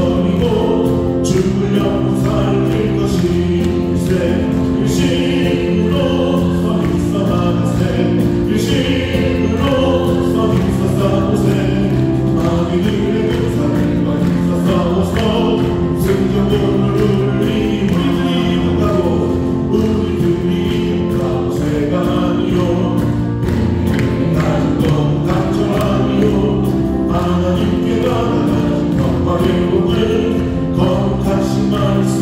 버리고 죽으려고 살릴 것일세. 일심으로 서 있어 나가세. 일심으로 서 있어 싸우세. 마귀들의 군사들과 힘써 싸워서 승전보를 울리니 우리들이 못하고 우리들이 못하고 새가 아니요. 우리들은 아직 너무 강철하니요. 하나님께 받아가신 평화의 복을 거룩하신 말씀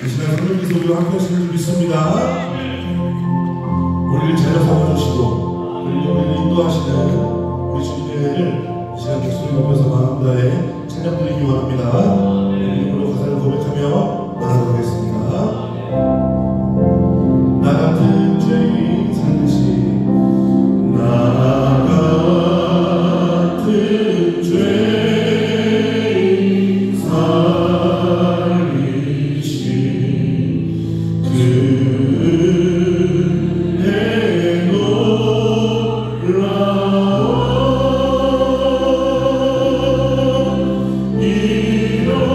이 시간 성령 기도로 함께 하시는 줄 믿습니다. 우리를 잘 삼아주시고 그리고 우리를 인도하시는 우리 주님을 이 시간 목소리 높여서 마음 다해 찬양 드리기 원합니다. 이름으로 가사를 고백하며 나아가겠습니다. 나 같은 죄인 살리시 나 같은 죄인 살리시 그의 놀라운 이름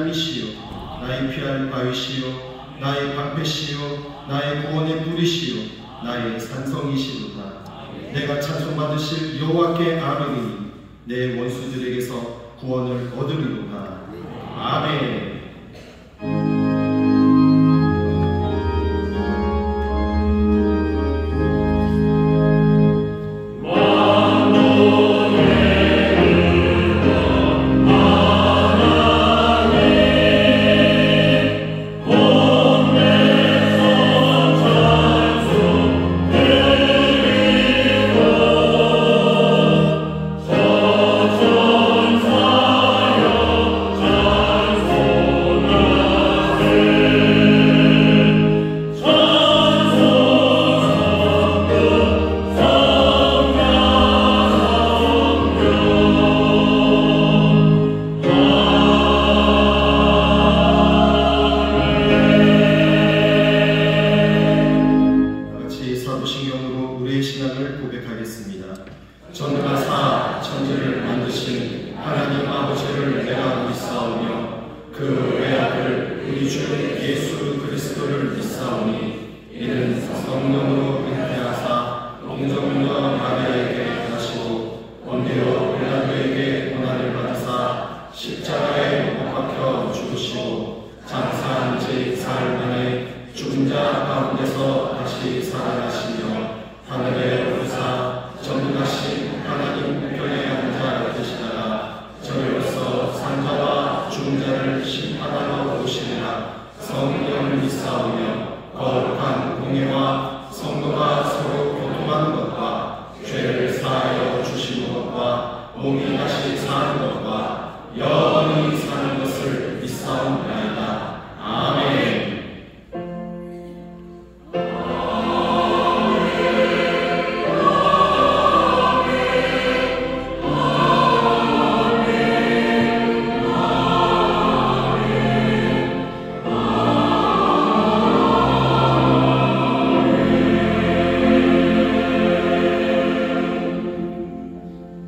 하나님이시요 나의 피할 바위시요 나의 방패시요 나의 구원의 뿌리시요 나의 산성이시로다. 내가 찬송받으실 여호와께 아뢰리니 내 원수들에게서 구원을 얻으리로다. 아멘.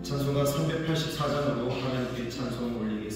찬송가 384장으로 하나님께 찬송 올리겠습니다.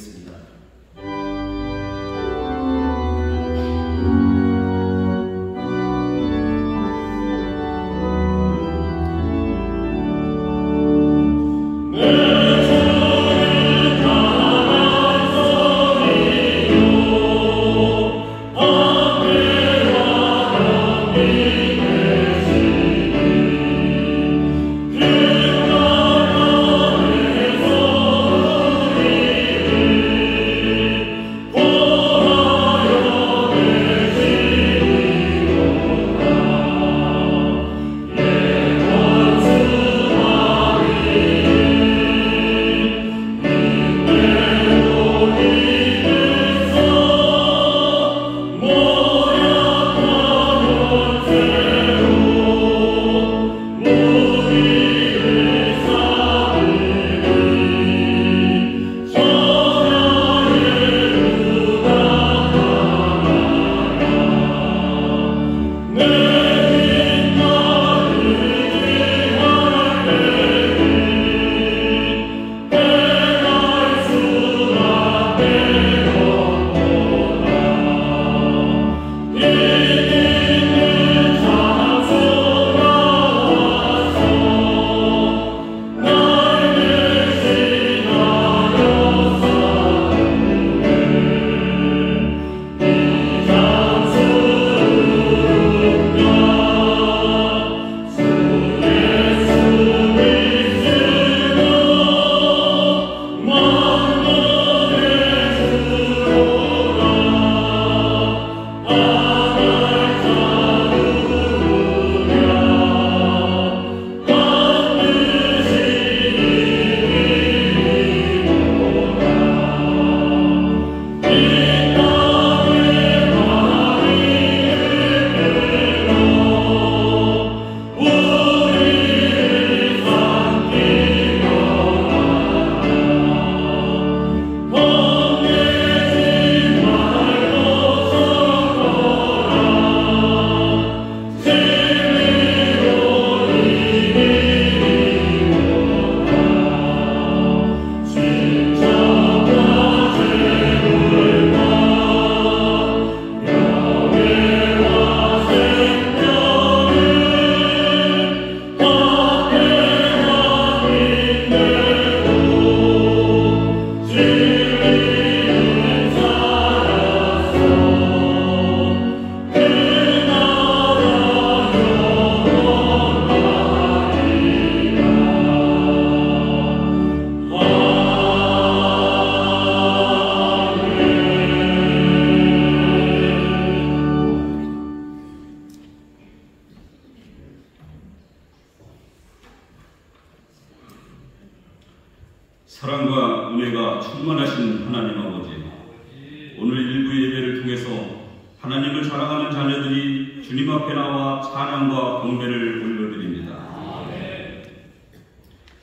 하나님을 사랑하는 자녀들이 주님 앞에 나와 찬양과 경배를 올려드립니다.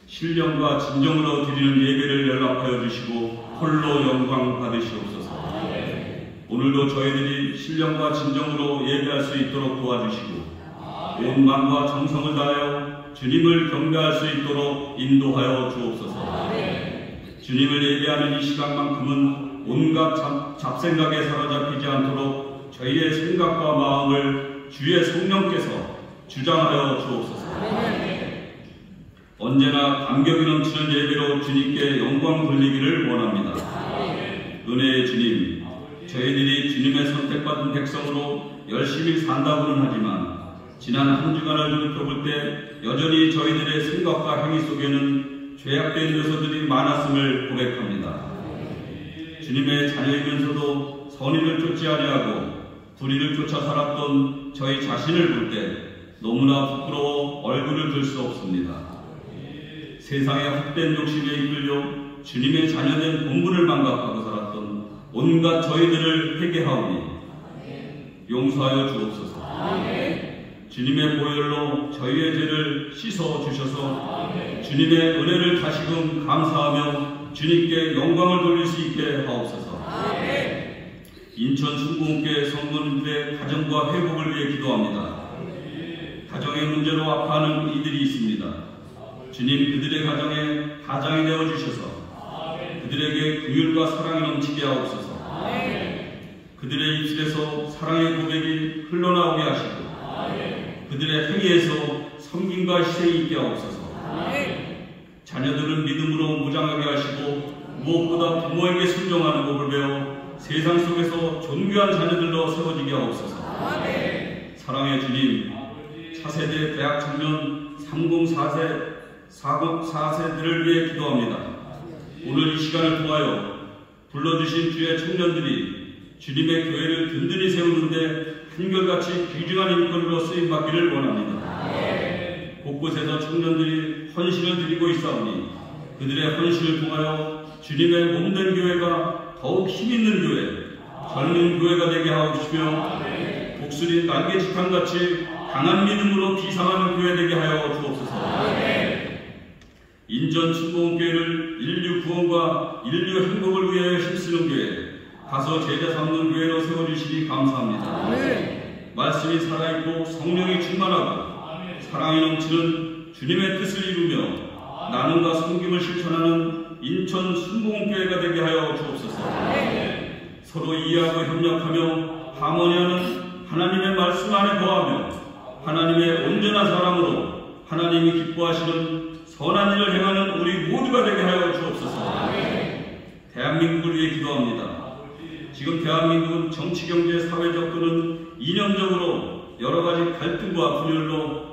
신령과 진정으로 드리는 예배를 연락하여 주시고 홀로 영광 받으시옵소서. 오늘도 저희들이 신령과 진정으로 예배할 수 있도록 도와주시고 온 마음과 정성을 다하여 주님을 경배할 수 있도록 인도하여 주옵소서. 주님을 예배하는 이 시간만큼은 온갖 잡생각에 사로잡히지 않도록 저희의 생각과 마음을 주의 성령께서 주장하여 주옵소서. 언제나 감격이 넘치는 예배로 주님께 영광 돌리기를 원합니다. 은혜의 주님, 저희들이 주님의 선택받은 백성으로 열심히 산다고는 하지만 지난 한 주간을 돌이켜볼 때 여전히 저희들의 생각과 행위 속에는 죄악된 요소들이 많았음을 고백합니다. 주님의 자녀이면서도 선의를 쫓지 아니하고 불의를 쫓아 살았던 저희 자신을 볼 때 너무나 부끄러워 얼굴을 들 수 없습니다. 세상의 헛된 욕심에 이끌려 주님의 자녀된 본분을 망각하고 살았던 온갖 저희들을 회개하오니 용서하여 주옵소서. 주님의 보혈로 저희의 죄를 씻어 주셔서 주님의 은혜를 다시금 감사하며 주님께 영광을 돌릴 수 있게 하옵소서. 인천 순복음교회 성도님들의 가정과 회복을 위해 기도합니다. 가정의 문제로 아파하는 이들이 있습니다. 주님, 그들의 가정에 가장이 되어 주셔서 그들에게 긍휼과 사랑이 넘치게 하옵소서. 그들의 입술에서 사랑의 고백이 흘러나오게 하시고 그들의 행위에서 섬김과 희생이 있게 하옵소서. 자녀들은 믿음으로 무장하게 하시고 무엇보다 부모에게 순종하는 법을 배워 세상 속에서 존귀한 자녀들로 세워지게 하옵소서. 사랑의 주님, 차세대 대학 청년 304세들을 위해 기도합니다. 오늘 이 시간을 통하여 불러주신 주의 청년들이 주님의 교회를 든든히 세우는데 한결같이 귀중한 일꾼으로 쓰임받기를 원합니다. 곳곳에서 청년들이 헌신을 드리고 있사오니 그들의 헌신을 통하여 주님의 몸된 교회가 더욱 힘있는 교회, 젊은 교회가 되게 하옵시며 독수리 날개짓함같이 강한 믿음으로 비상하는 교회 되게 하여 주옵소서. 인천 순복음교회를 인류 구원과 인류 행복을 위하여 힘쓰는 교회, 가서 제자 삼는 교회로 세워주시니 감사합니다. 말씀이 살아있고 성령이 충만하고 사랑이 넘치는 주님의 뜻을 이루며 나눔과 섬김을 실천하는 인천 순복음교회가 되게 하여 주옵소서. 서로 이해하고 협력하며 하모니하는 하나님의 말씀 안에 거하며 하나님의 온전한 사랑으로 하나님이 기뻐하시는 선한 일을 행하는 우리 모두가 되게 하여 주옵소서. 대한민국을 위해 기도합니다. 지금 대한민국은 정치, 경제, 사회적 또는 이념적으로 여러 가지 갈등과 분열로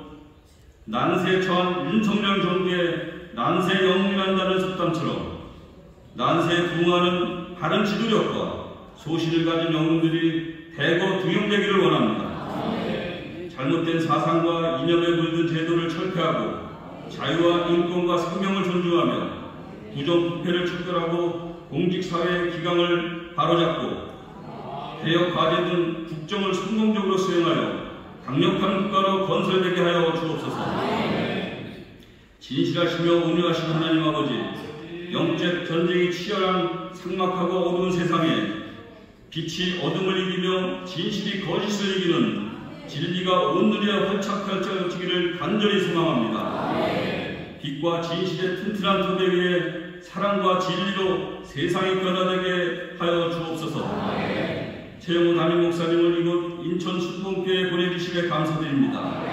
난세에 처한 윤석열 정부의 난세 영웅이란다는 속담처럼 난세에 부응하는 바른 지도력과 소신을 가진 영웅들이 대거 등용되기를 원합니다. 잘못된 사상과 이념에 물든 제도를 철폐하고 자유와 인권과 생명을 존중하며 부정부패를 척결하고 공직사회의 기강을 바로잡고 개혁 과제 등 국정을 성공적으로 수행하여 강력한 국가로 건설되게 하여 주옵소서. 진실하시며 온유하신 하나님 아버지, 영적 전쟁이 치열한 삭막하고 어두운 세상에 빛이 어둠을 이기며 진실이 거짓을 이기는 진리가 온 눈에 활짝 펼쳐지기를 간절히 소망합니다. 빛과 진실의 튼튼한 토대 위에 사랑과 진리로 세상이 변화되게 하여 주옵소서. 최영호 담임 목사님을 이곳 인천 순복음교회에 보내주시기에 감사드립니다.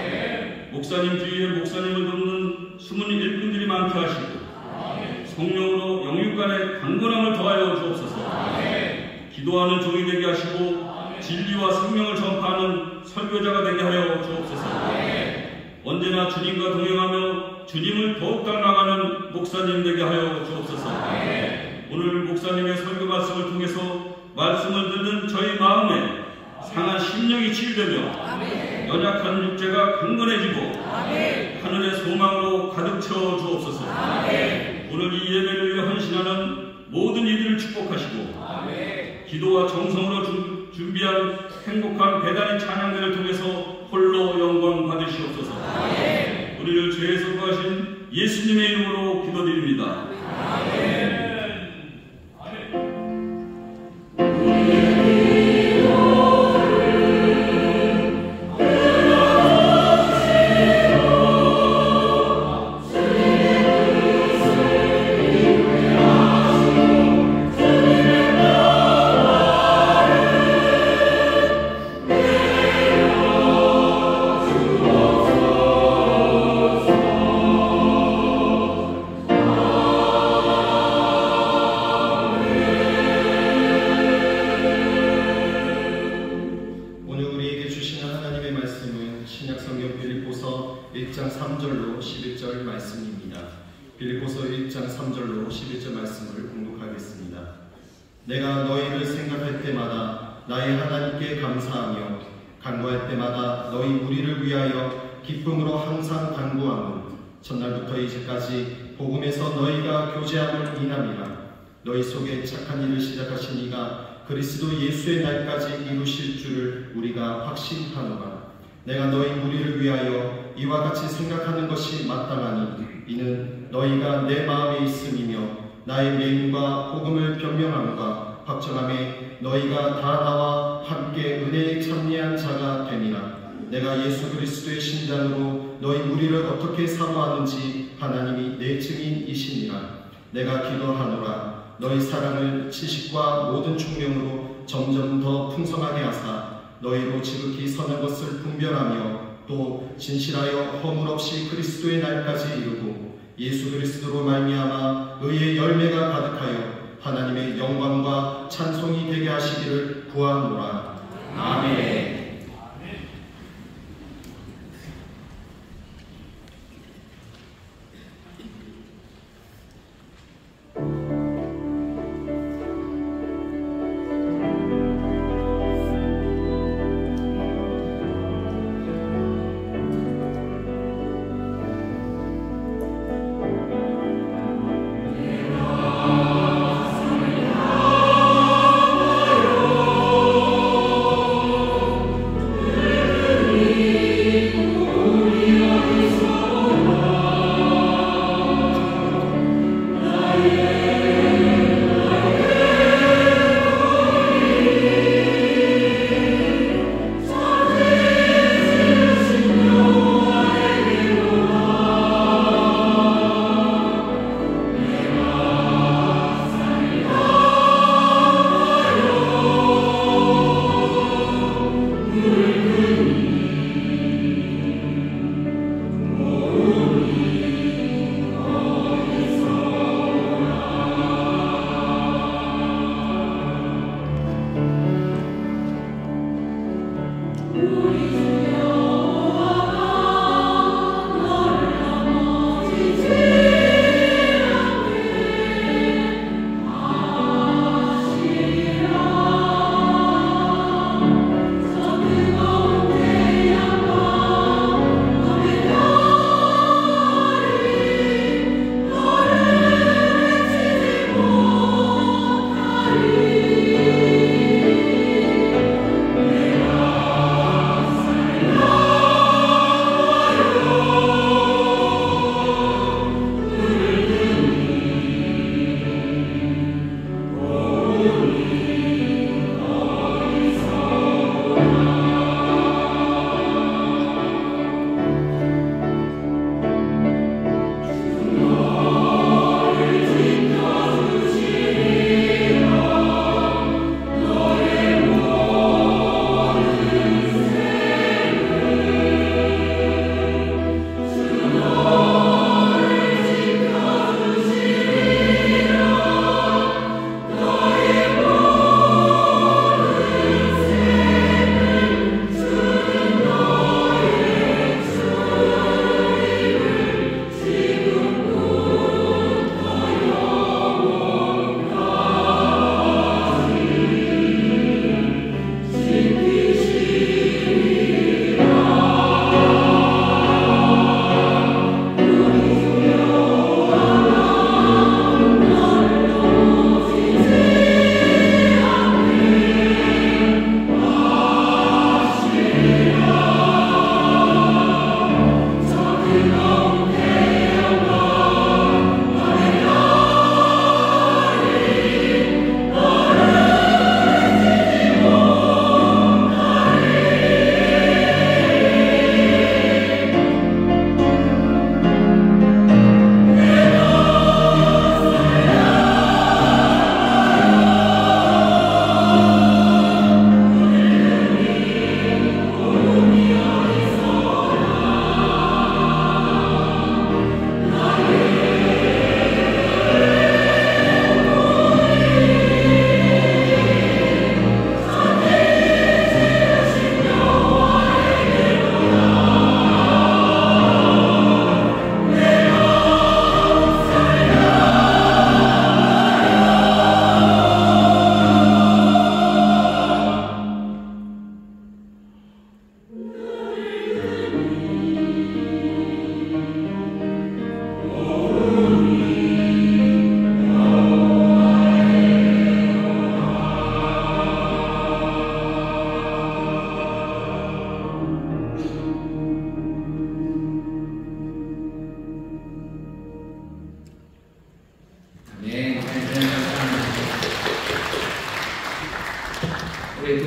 목사님 주위에 목사님을 돕는 숨은 일꾼들이 많게 하시고 성령으로 영육간의 강건함을 더하여 주옵소서. 기도하는 종이 되게 하시고 진리와 생명을 전파하는 설교자가 되게 하여 주옵소서. 언제나 주님과 동행하며 주님을 더욱 닮아가는 목사님 되게 하여 주옵소서. 오늘 목사님의 설교 말씀을 통해서 말씀을 듣는 저희 마음에 상한 심령이 치유되며 연약한 육체가 강건해지고 하늘의 소망으로 가득 채워 주옵소서. 오늘 이 예배를 위해 헌신하는 모든 이들을 축복하시고 기도와 정성으로 준비한 행복한 배단의 찬양들을 통해서 홀로 영광 받으시옵소서. 우리를 죄에서 구하신 예수님의 이름으로 기도드립니다. 빌립보서 1장 3절로 11절 말씀을 공독하겠습니다. 내가 너희를 생각할 때마다 나의 하나님께 감사하며 간구할 때마다 너희 무리를 위하여 기쁨으로 항상 간구함은 첫날부터 이제까지 복음에서 너희가 교제함을 인함이라. 너희 속에 착한 일을 시작하신 이가 그리스도 예수의 날까지 이루실 줄을 우리가 확신하노라. 내가 너희 무리를 위하여 이와 같이 생각하는 것이 마땅하니 이는 너희가 내 마음에 있음이며 나의 맹과 복음을 변명함과 확정함에 너희가 다 나와 함께 은혜에 참여한 자가 됨이라. 내가 예수 그리스도의 신장으로 너희 무리를 어떻게 사모하는지 하나님이 내 증인이시니라. 내가 기도하노라. 너희 사랑을 지식과 모든 총명으로 점점 더 풍성하게 하사 너희로 지극히 선한 것을 분별하며 또 진실하여 허물 없이 그리스도의 날까지 이루고 예수 그리스도로 말미암아 의의 열매가 가득하여 하나님의 영광과 찬송이 되게 하시기를 구하노라. 아멘.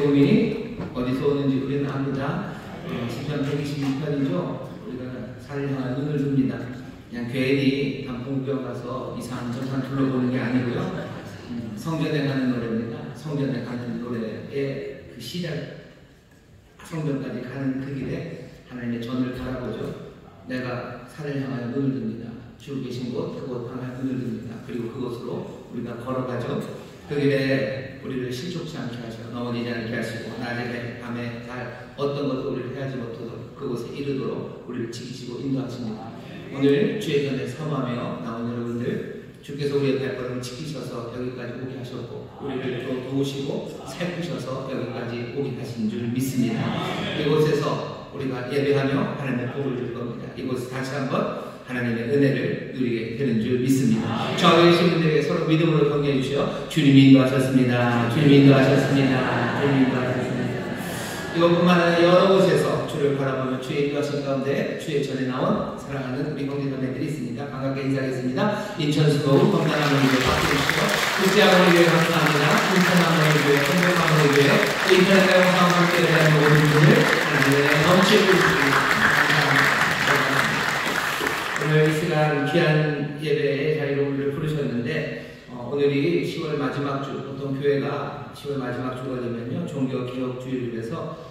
도움이 어디서 오는지 우리는 압니다. 시편 126편이죠. 우리가 산을 향한 눈을 듭니다. 그냥 괜히 단풍구경 가서 이산 저산 둘러보는 게 아니고요. 성전에 가는 노래입니다. 성전에 가는 노래의 그 시작, 성전까지 가는 그 길에 하나님의 전을 바라보죠. 내가 산을 향하여 눈을 듭니다. 주 계신 곳, 그곳 향하여 눈을 듭니다. 그리고 그곳으로 우리가 걸어가죠. 그 길에 우리를 실족치 않게 하시고 넘어지지 않게 하시고 낮에 밤에 달 어떤 것도 우리를 해하지 못하도록 그곳에 이르도록 우리를 지키시고 인도하십니다. 오늘 주의 전에 사모하며 나온 여러분들, 주께서 우리의 발걸음을 지키셔서 여기까지 오게 하셨고 우리를 또 도우시고 살피셔서 여기까지 오게 하신 줄 믿습니다. 이곳에서 우리가 예배하며 하나님의 복을 줄 겁니다. 이곳에서 다시 한번 하나님의 은혜를 누리게 되는 줄 믿습니다. 저기 계신 분들에게 서로 믿음으로 격려해 주시오. 주님이 인도하셨습니다. 주님이 인도하셨습니다. 주님이 인도하셨습니다. 이것뿐만 아니라 여러 곳에서 주를 바라보며 주의 인도하신 가운데 주의 전에 나온 사랑하는 우리 형제자매들이 있습니다. 반갑게 인사하겠습니다. 인천수도 건강한교회 박수주시고 국제학원교회 감사합니다. 인천학원교회, 한국학원교회, 인천의 영상과 함께 대한 모든 분들 하나님의 넘치고 있습니다. 오늘 이 시간 귀한 예배의 자리로 우리를 부르셨는데 오늘이 10월 마지막 주, 보통 교회가 10월 마지막 주가 되면요 종교기억주일에서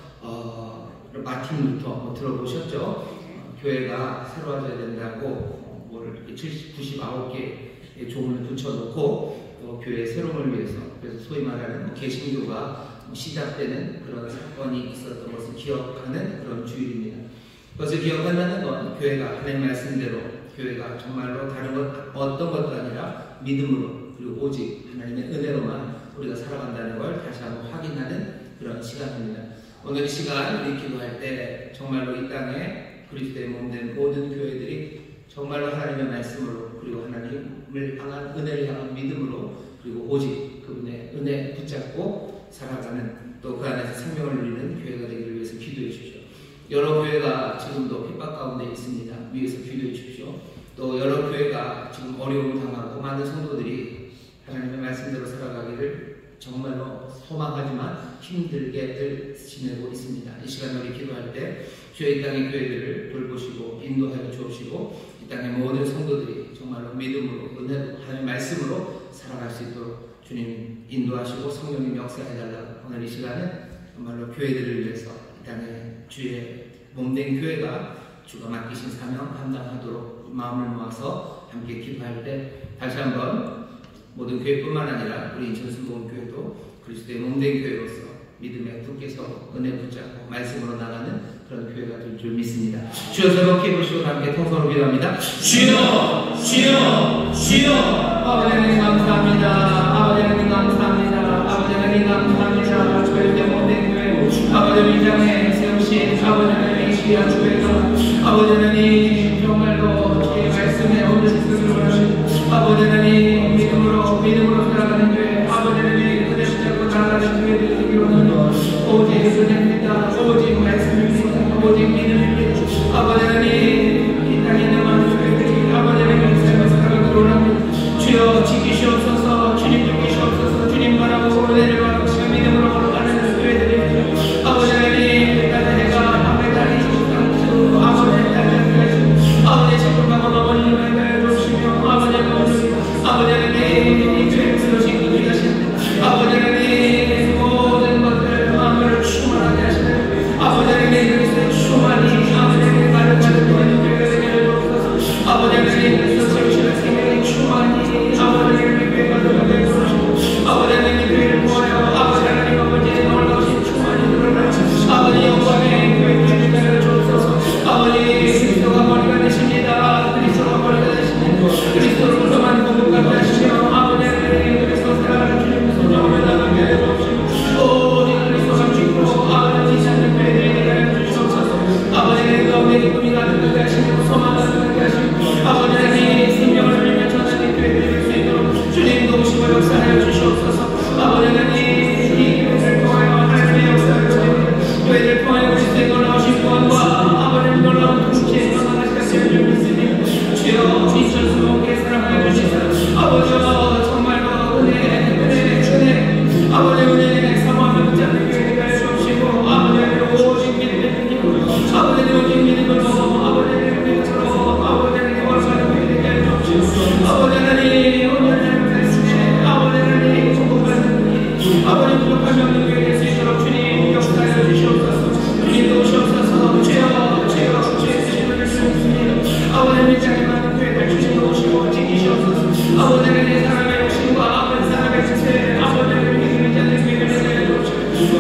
마틴루터 들어보셨죠? 교회가 새로워져야 된다고 99개의 종을 붙여놓고 또 교회의 새로움을 위해서, 그래서 소위 말하는 개신교가 시작되는 그런 사건이 있었던 것을 기억하는 그런 주일입니다. 그것을 기억한다는 건 교회가 하나님 말씀대로 교회가 정말로 다른 것 어떤 것도 아니라 믿음으로 그리고 오직 하나님의 은혜로만 우리가 살아간다는 걸 다시 한번 확인하는 그런 시간입니다. 오늘 이 시간 우리 기도할 때 정말로 이 땅에 그리스도의 몸된 모든 교회들이 정말로 하나님의 말씀으로 그리고 하나님을 향한 은혜를 향한 믿음으로 그리고 오직 그분의 은혜 붙잡고 살아가는 또 그 안에서 생명을 누리는 교회가 되기를 위해서 기도해 주십시오. 여러 교회가 지금도 핍박 가운데 있습니다. 위에서 기도해 주십시오. 또 여러 교회가 지금 어려움을 당하고 많은 성도들이 하나님의 말씀대로 살아가기를 정말로 소망하지만 힘들게들 지내고 있습니다. 이 시간 우리 기도할 때 주의 이 땅의 교회들을 돌보시고 인도하여 주옵시고 이 땅의 모든 성도들이 정말로 믿음으로 은혜로 하나님의 말씀으로 살아갈 수 있도록 주님 인도하시고 성령님 역사해달라고 오늘 이 시간은 정말로 교회들을 위해서 이 땅에 주의 몸된 교회가 주가 맡기신 사명 감당하도록 마음을 모아서 함께 기도할 때 다시 한번 모든 교회뿐만 아니라 우리 인천순복음교회도 그리스도의 몸된 교회로서 믿음에 굳게 서고 은혜 붙잡고 말씀으로 나가는 그런 교회가 될 줄 믿습니다. 주여 새롭게 보시고 함께 통성으로 기도합니다. 주여 주여 주여 아버지 하나님 감사합니다. 아버지 하나님 감사합니다. 아버지 하나님 감사합니다. 주의 몸된 교회 아버지 이 땅에 세우신 아버지 하나님의 귀한 교회가 아버지 하나님 정말로 주의 말씀에 얻으시기를 원하시고 아버지 하나님 믿음으로 살아가는 교회 아버지 하나님 은혜 붙잡고 살아가는 교회들이 되기를 원합니다. 오직 은혜입니다. 오직 말씀입니다. 오직 믿음입니다. 아버지 하나님 이 땅에 있는 많은 교회들이 아버지 하나님 삶을 살아가기를 원합니다. 주여 지키시옵소서. 주님 지키시옵소서. 주님 바라고 은혜를 바라고 지금 믿음으로 걸어가는 교회들입니다. 아버지 하나님 나는 내가 밤에 달리지 못한 주 아버지 하나님 아버지 지금하고 넘어지는 은혜를 주시며 아버지 하나님 이 교회를 세우신 그분이 하시는 아버지 하나님 모든 것들을 마음을 충만하게 하시는 아버지 하나님 그리스도의 충만이 아버지 하나님 말을 받는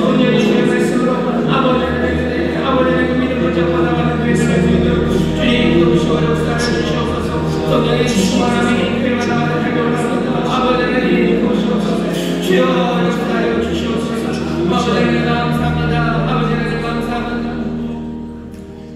온전히 주의 말씀으로 아버지 하나님의 아버지의 그 믿음을 잡고 나가는 교회를 할 수 있도록 주님 도우시고 역사를 주시옵소서. 성령의 충만함이 교회가 나가는 활동을 합니다. 아버지 하나님 도우시옵소서. 주여 역사하여 주시옵소서. 아버지 하나님 감사합니다. 아버지 하나님 감사합니다.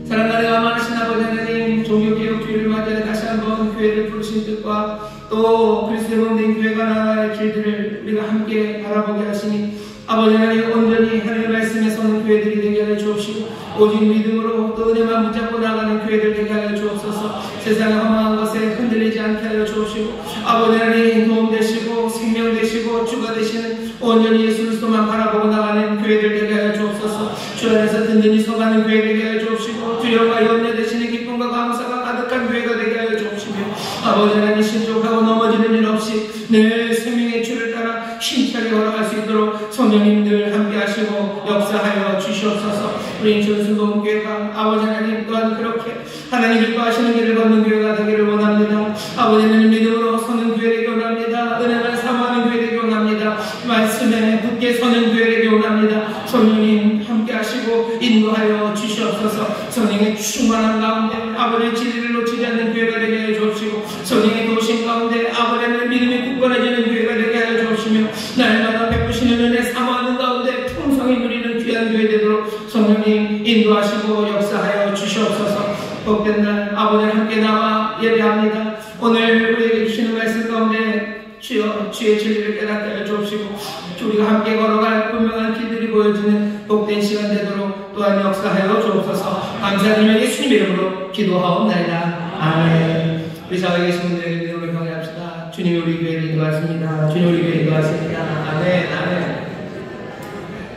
사랑하는 많으신 아버지 하나님, 종교개혁주의를 맞아 다시 한번 교회를 부르신 뜻과 또 그리스도의 몸된 교회가 나아갈 길들을 우리가 함께 바라보게 하시니 아버지 하나님 온전히 하나님의 말씀에 서는 교회들이 되게 하여 주옵시고 오직 믿음으로 또 은혜만 붙잡고 나가는 교회들 되게 하여 주옵소서. 세상의 험한 것에 흔들리지 않게 하여 주옵시고 아버지 하나님 도움 되시고 생명 되시고 주가 되시는 온전히 예수 그리스도만 바라보고 나가는 교회들 되게 하여 주옵소서. 주 안에서 든든히 서가는 교회 되게 하여 주옵시고 두려움과 염려 되시는 기쁨과 감사가 가득한 교회가 되게 하여 주옵시며 아버지 하나님 신족하고 넘어지는 일 없이 늘 생명의 주를 따라 힘차게 걸어갈 수 있도록 성령님들 함께 하시고 역사하여 주시옵소서. 우리 전순복음교회가 아버지 하나님 또한 그렇게 하나님 기뻐하시는 길을 걷는 교회가 되기를 원합니다. 아버지는 믿음으로 서는 교회 되기 원합니다. 은혜를 사모하는 교회 되기 원합니다. 말씀에 굳게 서는 교회 되기 원합니다. 성령님 함께 하시고 인도하여 주시옵소서. 성령의 충만한 가운데 아버지의 진리를 놓치지 않는 교회가 되게 하여 주옵시고 성령의 도우심 가운데 아버지의 믿음이 굳건해지는 교회가 되게 하여 주옵시며 날마다 베푸시는 은혜 사모하는 가운데 풍성히 누리는 귀한 교회 되도록 성령님 인도하시고 역사하여 주시옵소서. 복된 날 아버지를 함께 나와 예배합니다. 오늘 우리에게 주시는 말씀 가운데 주여 주의 진리를 깨닫게 하여 주옵시고 우리가 함께 걸어갈 분명한 길들이 보여지는 복된 시간 되도록 또한 역사하여 주옵소서. 감사드리며 예수님 이름으로 기도하옵나이다. 아멘. 우리 좌우에 계신 분들에게 믿음으로 경외합시다. 주님이 우리 교회를 인도하십니다. 주님이 우리 교회를 인도하십니다. 아멘. 아멘.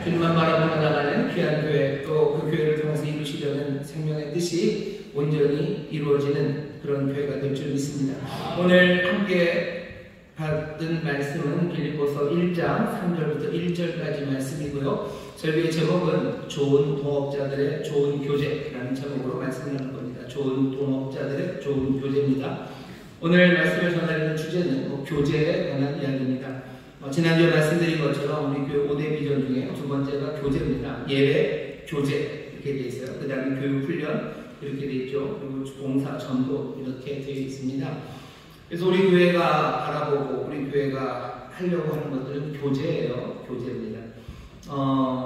주님만 바라보며 나가는 귀한 교회, 또 그 교회를 통해서 이루시려는 생명의 뜻이 온전히 이루어지는 그런 교회가 될 줄 믿습니다. 오늘 함께 받은 말씀은 빌립보서 1장 3절부터 1절까지 말씀이고요. 설교의 제목은 좋은 동업자들의 좋은 교제라는 제목으로 말씀을 나눌 겁니다. 좋은 동업자들의 좋은 교제입니다. 오늘 말씀을 전하려는 주제는 교제에 관한 이야기입니다. 지난주에 말씀드린 것처럼 우리 교회 5대 비전 중에 두 번째가 교제입니다. 예배, 교제 이렇게 되어 있어요. 그 다음에 교육, 훈련 이렇게 되어 있죠. 그리고 봉사, 전도 이렇게 되어 있습니다. 그래서 우리 교회가 바라보고 우리 교회가 하려고 하는 것들은 교제예요. 교제입니다.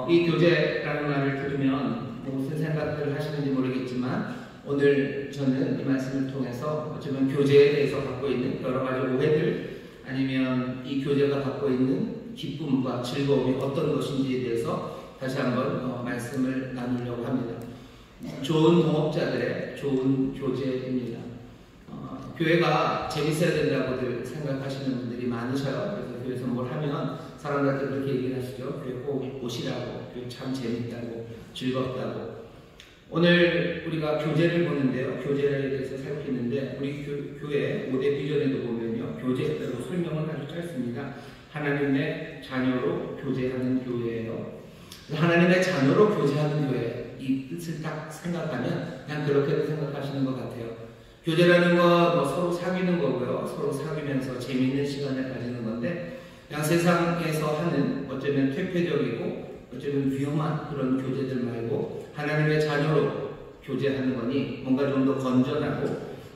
이 교제라는 말을 들으면 무슨 생각들을 하시는지 모르겠지만 오늘 저는 이 말씀을 통해서 어쩌면 교제에 대해서 갖고 있는 여러 가지 오해들 아니면 이 교제가 갖고 있는 기쁨과 즐거움이 어떤 것인지에 대해서 다시 한번 말씀을 나누려고 합니다. 좋은 동업자들의 좋은 교제입니다. 교회가 재밌어야 된다고들 생각하시는 분들이 많으셔요. 그래서 교회에서 뭘 하면 사람들한테 그렇게 얘기를 하시죠. 교회 꼭 오시라고, 교회 참 재밌다고, 즐겁다고. 오늘 우리가 교제를 보는데요. 교제에 대해서 살피는데 우리 교회 5대 비전에도 보면요. 교제대로 설명은 아주 짧습니다. 하나님의 자녀로 교제하는 교회예요. 하나님의 자녀로 교제하는 교회, 이 뜻을 딱 생각하면 그냥 그렇게도 생각하시는 것 같아요. 교제라는 건 서로 사귀는 거고요. 서로 사귀면서 재미있는 시간을 가지는 건데 그냥 세상에서 하는 어쩌면 퇴폐적이고 어쩌면 위험한 그런 교제들 말고 하나님의 자녀로 교제하는 거니 뭔가 좀 더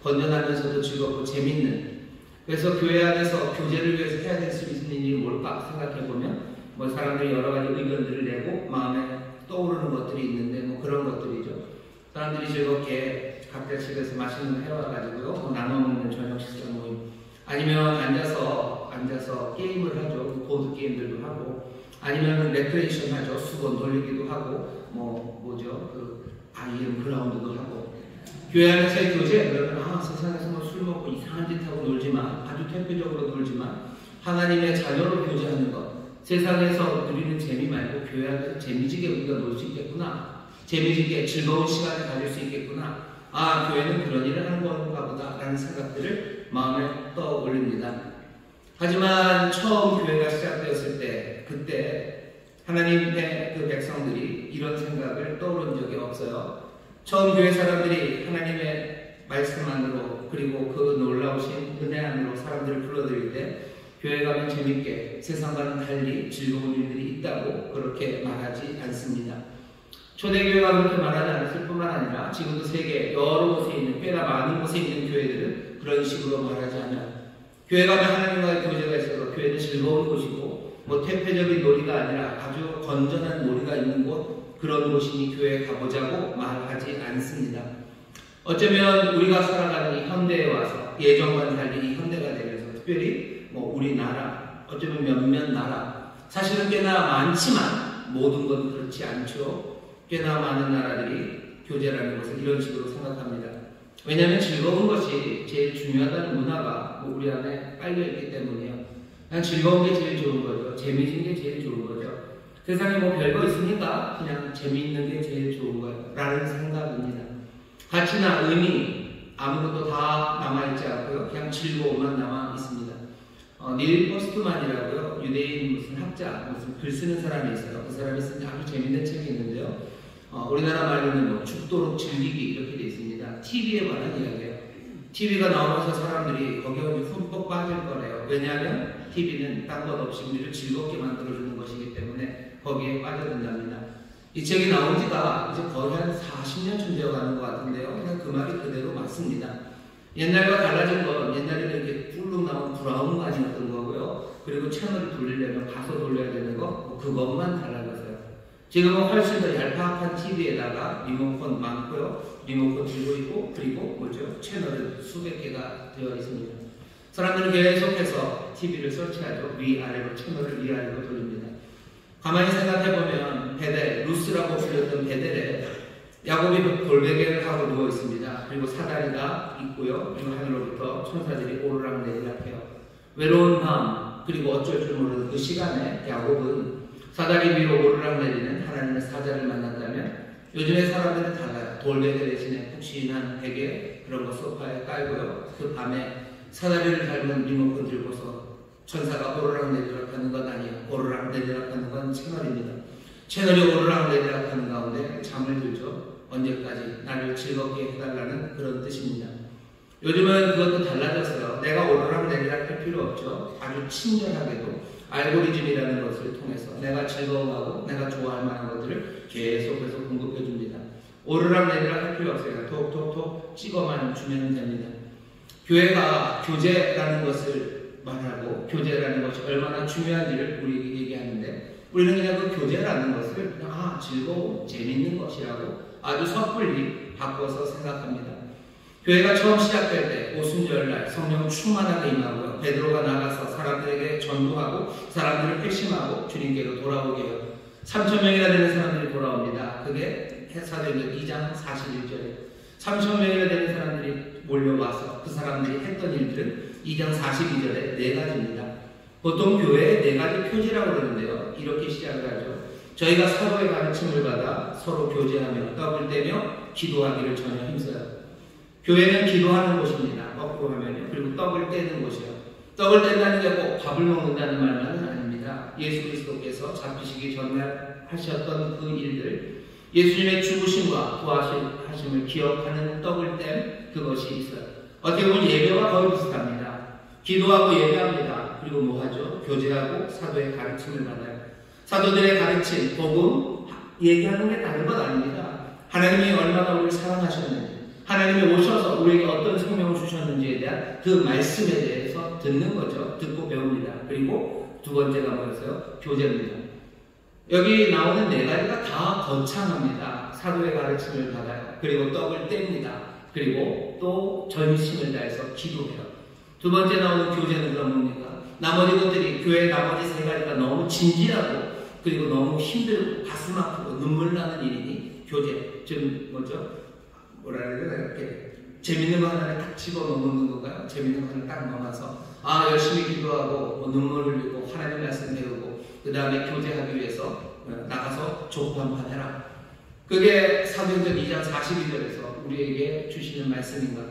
건전하면서도 즐겁고 재밌는, 그래서 교회 안에서 교제를 위해서 해야 될 수 있는 일이 뭘까 생각해보면 뭐 사람들이 여러 가지 의견들을 내고 마음에 떠오르는 것들이 있는데 뭐 그런 것들이죠. 사람들이 즐겁게 각자 집에서 맛있는 거 해와가지고요. 뭐 나눠 먹는 저녁 식사 모임, 아니면 앉아서 게임을 하죠. 보드 게임들도 하고, 아니면 레크레이션 하죠. 수건 돌리기도 하고, 아이엠 그라운드도 하고. 교회 안에서의 교제, 그러면 세상에서 뭐 술 먹고 이상한 짓 하고 놀지만, 아주 퇴폐적으로 놀지만 하나님의 자녀로 교제하는 것, 세상에서 누리는 재미 말고 교회 안에서 재미지게 우리가 놀 수 있겠구나, 재미지게 즐거운 시간을 가질 수 있겠구나, 교회는 그런 일을 하는 건가 보다 라는 생각들을 마음에 떠올립니다. 하지만 처음 교회가 시작되었을 때, 그때 하나님의 그 백성들이 이런 생각을 떠오른 적이 없어요. 처음 교회 사람들이 하나님의 말씀 안으로, 그리고 그 놀라우신 은혜 안으로 사람들을 불러들일 때 교회 가면 재밌게 세상과는 달리 즐거운 일들이 있다고 그렇게 말하지 않습니다. 초대교회가 그렇게 말하지 않았을 뿐만 아니라 지금도 세계 여러 곳에 있는, 꽤나 많은 곳에 있는 교회들은 그런 식으로 말하지 않아요. 교회 가면 하나님과의 교제가 있어서 교회는 즐거운 곳이고 뭐 퇴폐적인 놀이가 아니라 아주 건전한 놀이가 있는 곳, 그런 곳이니 교회에 가보자고 말하지 않습니다. 어쩌면 우리가 살아가는 이 현대에 와서 예전과는 달리 이 현대가 되면서 특별히 뭐 우리나라, 어쩌면 몇몇 나라, 사실은 꽤나 많지만 모든 건 그렇지 않죠. 꽤나 많은 나라들이 교제라는 것을 이런 식으로 생각합니다. 왜냐하면 즐거운 것이 제일 중요하다는 문화가 뭐 우리 안에 깔려있기 때문이에요. 그냥 즐거운 게 제일 좋은 거죠. 재미있는 게 제일 좋은 거죠. 세상에 뭐 별거 있으니까 그냥 재미있는 게 제일 좋은 거예요 라는 생각입니다. 가치나 의미 아무것도 다 남아있지 않고요. 그냥 즐거움만 남아있습니다. 닐 포스트만이라고요. 유대인 무슨 학자, 무슨 글 쓰는 사람이 있어요. 그 사람이 쓴 아주 재밌는 책이 있는데요. 우리나라 말로는 뭐 죽도록 즐기기 이렇게 되어 있습니다. TV에 관한 이야기예요. TV가 나오면서 사람들이 거기에 흠뻑 빠질 거래요. 왜냐하면 TV는 딴 것 없이 우리를 즐겁게 만들어주는 것이기 때문에 거기에 빠져든답니다. 이 책이 나온 지가 이제 거의 한 40년쯤 되어가는 것 같은데요. 그냥 그 말이 그대로 맞습니다. 옛날과 달라진 건 옛날에는 이렇게 뿔룩 나온 브라운관이었던 거고요. 그리고 채널을 돌리려면 가서 돌려야 되는 거, 그것만 달라졌어요. 지금은 훨씬 더 얄팍한 TV에다가 리모컨 많고요. 리모컨 들고 있고, 그리고 뭐죠? 채널은 수백 개가 되어 있습니다. 사람들은 계속해서 TV를 설치하죠. 위아래로, 채널을 위아래로 돌립니다. 가만히 생각해보면 베델, 루스라고 불렸던 베델에 야곱이 돌베개를 하고 누워 있습니다. 그리고 사다리가 있고요. 그리고 하늘로부터 천사들이 오르락 내리락 해요. 외로운 밤, 그리고 어쩔 줄 모르는 그 시간에 야곱은 사다리 위로 오르락 내리는 하나님의 사자를 만났다면 요즘에 사람들은 달라요. 돌베개 대신에 푹신한 베개 그런 거 소파에 깔고요. 그 밤에 사다리를 닮은 리모컨 들고서 천사가 오르락 내리락 하는 건 아니에요. 오르락 내리락 하는 건 채널입니다. 채널이 오르락 내리락 하는 가운데 잠을 들죠. 언제까지 나를 즐겁게 해달라는 그런 뜻입니다. 요즘은 그것도 달라졌어요. 내가 오르락 내리락 할 필요 없죠. 아주 친절하게도 알고리즘이라는 것을 통해서 내가 즐거워하고 내가 좋아할 만한 것들을 계속해서 공급해 줍니다. 오르락 내리락 할 필요 없어요. 톡톡톡 찍어만 주면 됩니다. 교회가 교제라는 것을 말하고 교제라는 것이 얼마나 중요한지를 우리에게 얘기하는데 우리는 그냥 그 교제라는 것을 그냥 즐거운, 재밌는 것이라고 아주 섣불리 바꿔서 생각합니다. 교회가 처음 시작될 때 오순절날 성령 충만하게 임하고요. 베드로가 나가서 사람들에게 전도하고 사람들을 회심하고 주님께로 돌아오게 해요. 3,000명이나 되는 사람들이 돌아옵니다. 그게 사도행전 2장 41절에 3,000명이나 되는 사람들이 몰려와서 그 사람들이 했던 일들은 2장 42절에 4가지입니다. 보통 교회에 4가지 표지라고 그러는데요. 이렇게 시작을 하죠. 저희가 서로의 가르침을 받아 서로 교제하며 떡을 떼며 기도하기를 전혀 힘써요. 교회는 기도하는 곳입니다. 거꾸로 하면요. 그리고 떡을 떼는 곳이요. 떡을 뗀다는 게 꼭 밥을 먹는다는 말만은 아닙니다. 예수 그리스도께서 잡히시기 전에 하셨던 그 일들, 예수님의 죽으심과 부활하심을 기억하는 떡을 뗀 그것이 있어요. 어떻게 보면 예배와 거의 비슷합니다. 기도하고 예배합니다. 그리고 뭐 하죠? 교제하고 사도의 가르침을 받아요. 사도들의 가르침, 복음, 얘기하는 게 다른 것 아닙니다. 하나님이 얼마나 우리를 사랑하셨는지, 하나님이 오셔서 우리에게 어떤 생명을 주셨는지에 대한 그 말씀에 대해서 듣는 거죠. 듣고 배웁니다. 그리고 두 번째가 뭐였어요? 교제입니다. 여기 나오는 4가지가 다 거창합니다. 사도의 가르침을 받아요. 그리고 떡을 뗍니다. 그리고 또 전심을 다해서 기도해요. 두 번째 나오는 교제는 그런 뭡니까? 나머지 것들이 교회의 나머지 3가지가 너무 진지하고 그리고 너무 힘들고 가슴 아프고 눈물 나는 일이니 교제, 즉 뭐죠? 뭐라 해야 되나? 이렇게 재밌는 거 하나를 딱 집어넣는 건가요? 재밌는 거 하나를 딱 넣어서 열심히 기도하고 뭐 눈물 흘리고 하나님 말씀 배우고 그 다음에 교제하기 위해서 나가서 족구 한판 해라. 그게 사도행전 2장 42절에서 우리에게 주시는 말씀인가?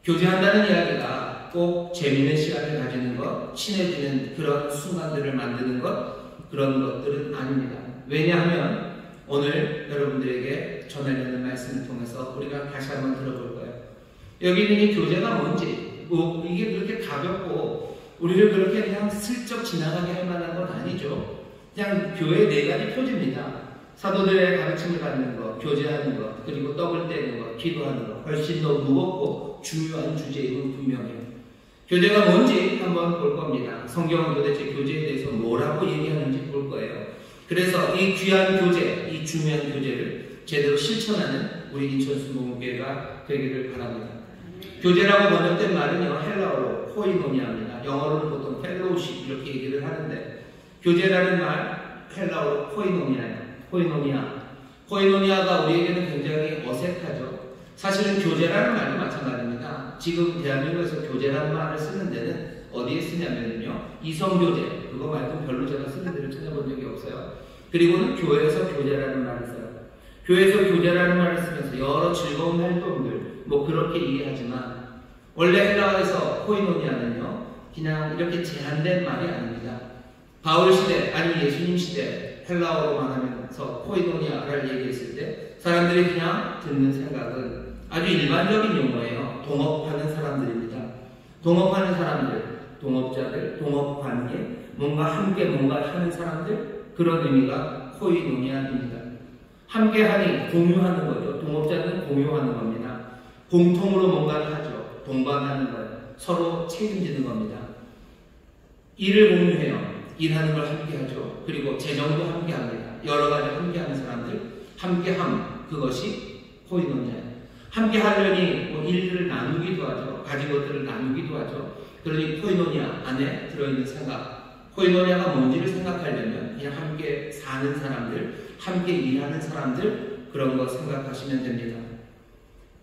교제한다는 이야기가 꼭 재미있는 시간을 가지는 것, 친해지는 그런 순간들을 만드는 것, 그런 것들은 아닙니다. 왜냐하면 오늘 여러분들에게 전하려는 말씀을 통해서 우리가 다시 한번 들어볼 거예요. 여기 있는 이 교제가 뭔지, 이게 그렇게 가볍고 우리를 그렇게 그냥 슬쩍 지나가게 할 만한 건 아니죠. 그냥 교회의 4가지 표지입니다. 사도들의 가르침을 받는 것, 교제하는 것, 그리고 떡을 떼는 것, 기도하는 것, 훨씬 더 무겁고 중요한 주제임은 분명해요. 교제가 뭔지 한번 볼 겁니다. 성경은 도대체 교제에 대해서 뭐라고 얘기하는지 볼 거예요. 그래서 이 귀한 교제, 이 중요한 교제를 제대로 실천하는 우리 인천순복음교회가 되기를 바랍니다. 교제라고 번역된 말은요, 헬라어로 코이노니아입니다. 영어로는 보통 펠로우십 이렇게 얘기를 하는데, 교제라는 말 헬라어로 코이노니아예요. 코이노니아가 우리에게는 굉장히 어색하죠. 사실은 교제라는 말도 마찬가지입니다. 지금 대한민국에서 교제라는 말을 쓰는 데는 어디에 쓰냐면요, 이성교제, 그거 말고 별로 제가 쓰는 데를 찾아본 적이 없어요. 그리고는 교회에서 교제라는 말을 써요. 교회에서 교제라는 말을 쓰면서 여러 즐거운 활동들, 뭐 그렇게 이해하지만, 원래 헬라어에서 코이노니아는요, 그냥 이렇게 제한된 말이 아닙니다. 바울 시대, 아니면 예수님 시대, 헬라어로만 하면서 코이노니아를 얘기했을 때 사람들이 그냥 듣는 생각은 아주 일반적인 용어예요. 동업하는 사람들입니다. 동업하는 사람들, 동업자들, 동업관계, 뭔가 함께 뭔가 하는 사람들, 그런 의미가 코이노니아입니다. 함께하니 공유하는 거죠. 동업자는 공유하는 겁니다. 공통으로 뭔가를 하죠. 동반하는 거예요. 서로 책임지는 겁니다. 일을 공유해요. 일하는 걸 함께 하죠. 그리고 재정도 함께 합니다. 여러 가지 함께 하는 사람들, 함께함, 그것이 코이노니아예요. 함께 하려니 뭐 일을 나누기도 하죠. 가진 것들을 나누기도 하죠. 그러니 코이노니아 안에 들어있는 생각, 코이노니아가 뭔지를 생각하려면 그냥 함께 사는 사람들, 함께 일하는 사람들, 그런 거 생각하시면 됩니다.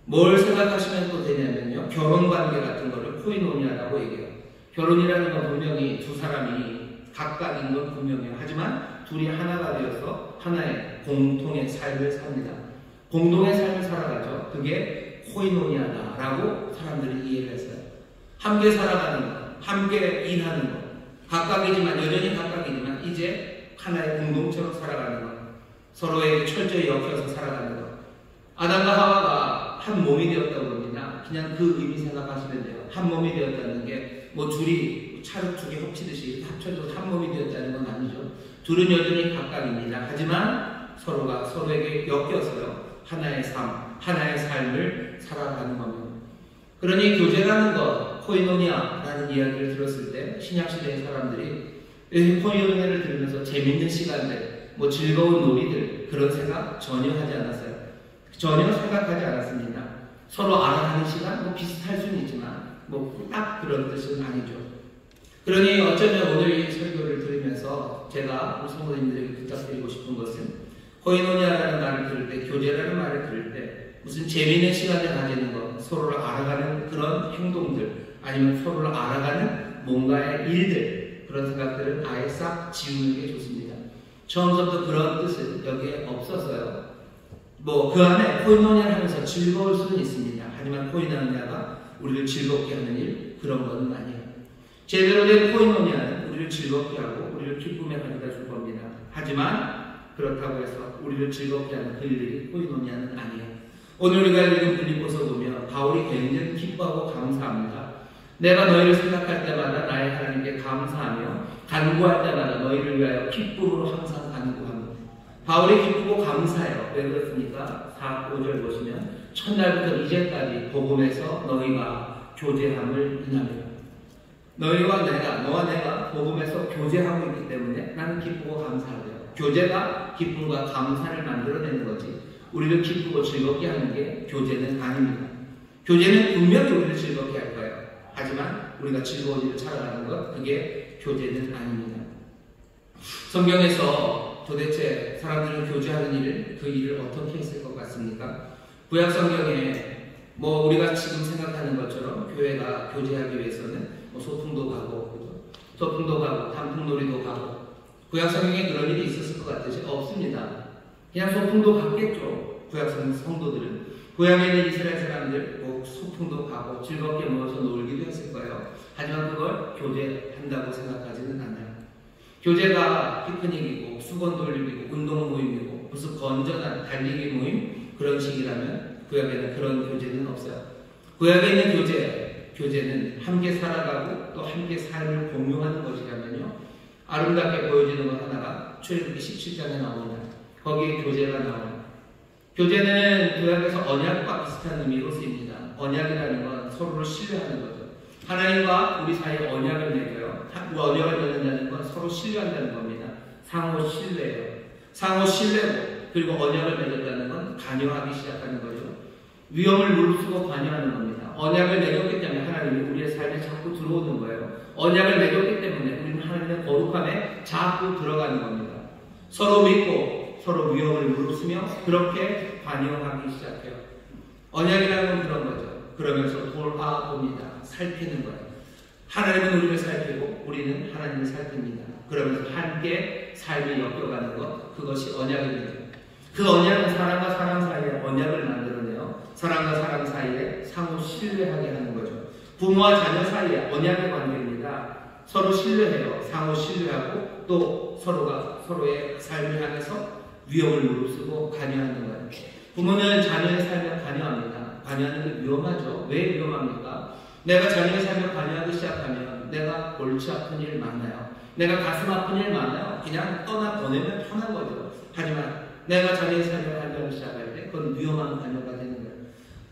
뭘 생각하시면 또 되냐면요, 결혼관계 같은 거를 코이노니아라고 얘기해요. 결혼이라는 건 분명히 두 사람이 각각인 건 분명해요. 하지만 둘이 하나가 되어서 하나의 공통의 삶을 삽니다. 공동의 삶을 살아가죠. 그게 코이노니아다라고 사람들이 이해를 했어요. 함께 살아가는 것, 함께 일하는 것, 각각이지만 여전히 각각이지만 이제 하나의 공동체로 살아가는 것, 서로에게 철저히 엮여서 살아가는 것. 아담과 하와가 한 몸이 되었다고 합니다. 그냥 그 의미 생각하시면 돼요. 한 몸이 되었다는 게 뭐 둘이 차를 두 개 합치듯이 합쳐서 한 몸이 되었다는 건 아니죠. 둘은 여전히 각각입니다. 하지만 서로가 서로에게 엮여서요, 하나의 삶, 하나의 삶을 살아가는 겁니다. 그러니 교제라는 것, 코이노니아라는 이야기를 들었을 때 신약시대의 사람들이 코이노니아를 들으면서 재밌는 시간들, 뭐 즐거운 놀이들, 그런 생각 전혀 하지 않았어요. 전혀 생각하지 않았습니다. 서로 알아가는 시간, 뭐 비슷할 수는 있지만 뭐 딱 그런 뜻은 아니죠. 그러니 어쩌면 오늘 이 설교를 들으면서 제가 우리 성도님들에게 부탁드리고 싶은 것은, 코이노니아라는 말을 들을 때, 교제라는 말을 들을 때 무슨 재미있는 시간을 가지는 것, 서로를 알아가는 그런 행동들, 아니면 서로를 알아가는 뭔가의 일들, 그런 생각들은 아예 싹 지우는 게 좋습니다. 처음부터 그런 뜻은 여기에 없어서요, 뭐 그 안에 코이노니아를 하면서 즐거울 수는 있습니다. 하지만 코이노니아가 우리를 즐겁게 하는 일, 그런 것은 아니에요. 제대로 된 코이노니아는 우리를 즐겁게 하고 우리를 기쁨에 가져다 줄 겁니다. 하지만 그렇다고 해서 우리를 즐겁게 하는 그 일들이 코이노니아는 아니에요. 오늘 우리가 읽은 빌립보서 보면 바울이 굉장히 기뻐하고 감사합니다. 내가 너희를 생각할 때마다 나의 하나님께 감사하며 간구할 때마다 너희를 위하여 기쁨으로 항상 간구합니다. 바울이 기쁘고 감사해요. 왜 그렇습니까? 4, 5절 보시면 첫날부터 이제까지 복음에서 너희가 교제함을 인하며, 너희와 내가, 너와 내가 복음에서 교제하고 있기 때문에 나는 기쁘고 감사하고요. 교제가 기쁨과 감사를 만들어내는 거지, 우리를 기쁘고 즐겁게 하는 게 교제는 아닙니다. 교제는 분명히 우리를 즐겁게 할 거예요. 하지만 우리가 즐거운 일을 살아가는 것, 그게 교제는 아닙니다. 성경에서 도대체 사람들은 교제하는 일을, 그 일을 어떻게 했을 것 같습니까? 구약 성경에 뭐 우리가 지금 생각하는 것처럼 교회가 교제하기 위해서는 뭐 소풍도 가고, 그죠? 소풍도 가고, 단풍놀이도 가고, 구약 성경에 그런 일이 있었을 것 같으시? 없습니다. 그냥 소풍도 갔겠죠. 구약 성도들은. 구약에 있는 이스라엘 사람들 뭐 소풍도 가고 즐겁게 모여서 놀기도 했을 거예요. 하지만 그걸 교제한다고 생각하지는 않아요. 교제가 피크닉이고 수건 돌리기고 운동 모임이고 무슨 건전한 달리기 모임, 그런 식이라면 구약에는 그런 교제는 없어요. 구약에 있는 교제, 교제는 함께 살아가고 또 함께 삶을 공유하는 것이라면요, 아름답게 보여지는 것 하나가 출애굽기 17장에 나옵니다. 거기에 교제가 나와요. 교제는 구약에서 언약과 비슷한 의미로 쓰입니다. 언약이라는 건 서로를 신뢰하는 거죠. 하나님과 우리 사이에 언약을 맺어요. 언약을 맺는다는 건 서로 신뢰한다는 겁니다. 상호 신뢰예요. 상호 신뢰고, 그리고 언약을 맺었다는 건 관여하기 시작하는 거죠. 위험을 무릅쓰고 관여하는 겁니다. 언약을 맺었기 때문에 하나님이 우리의 삶에 자꾸 들어오는 거예요. 언약을 맺었기 때문에 우리는 하나님의 거룩함에 자꾸 들어가는 겁니다. 서로 믿고 서로 위험을 무릅쓰며 그렇게 관여하기 시작해요. 언약이라는 건 그런 거죠. 그러면서 돌아봅니다. 살피는 거예요. 하나님은 우리를 살피고 우리는 하나님을 살핍니다. 그러면서 함께 삶을 엮여가는 것, 그것이 언약입니다. 그 언약은 사람과 사람 사이에 언약을 만들어내요. 사람과 사람 사이에 상호 신뢰하게 하는 거죠. 부모와 자녀 사이에 언약의 관계입니다. 서로 신뢰해요. 상호 신뢰하고 또 서로가 서로의 삶을 향해서 위험을 무릅쓰고 관여하는 거예요. 부모는 자녀의 삶에 관여합니다. 관여하는 게 위험하죠. 왜 위험합니까? 내가 자녀의 삶에 관여하기 시작하면 내가 골치 아픈 일 많아요. 내가 가슴 아픈 일 많아요. 그냥 떠나보내면 편한 거죠. 하지만 내가 자녀의 삶에 관여하기 시작할 때 그건 위험한 관여가 되는 거예요.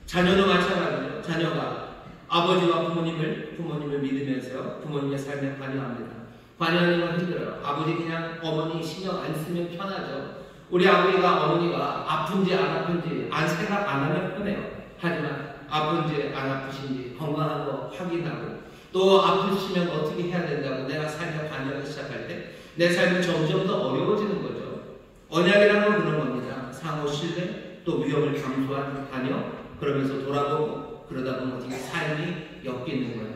자녀도 마찬가지죠. 자녀가 아버지와 부모님을 믿으면서 부모님의 삶에 관여합니다. 관여하는 건 힘들어요. 아버지 그냥 어머니 신경 안 쓰면 편하죠. 우리 아버지가 어머니가 아픈지 안 아픈지 생각 안 하면 편해요. 하지만 아픈지 안 아프신지 건강한 거 확인하고 또 아프시면 어떻게 해야 된다고 내가 삶에 관여하기 시작할 때 내 삶이 점점 더 어려워지는 거죠. 언약이라는 건 그런 겁니다. 상호 신뢰, 또 위험을 감수하는 관여, 그러면서 돌아보고 그러다 보면 어떻게 삶이 엮이는 거예요.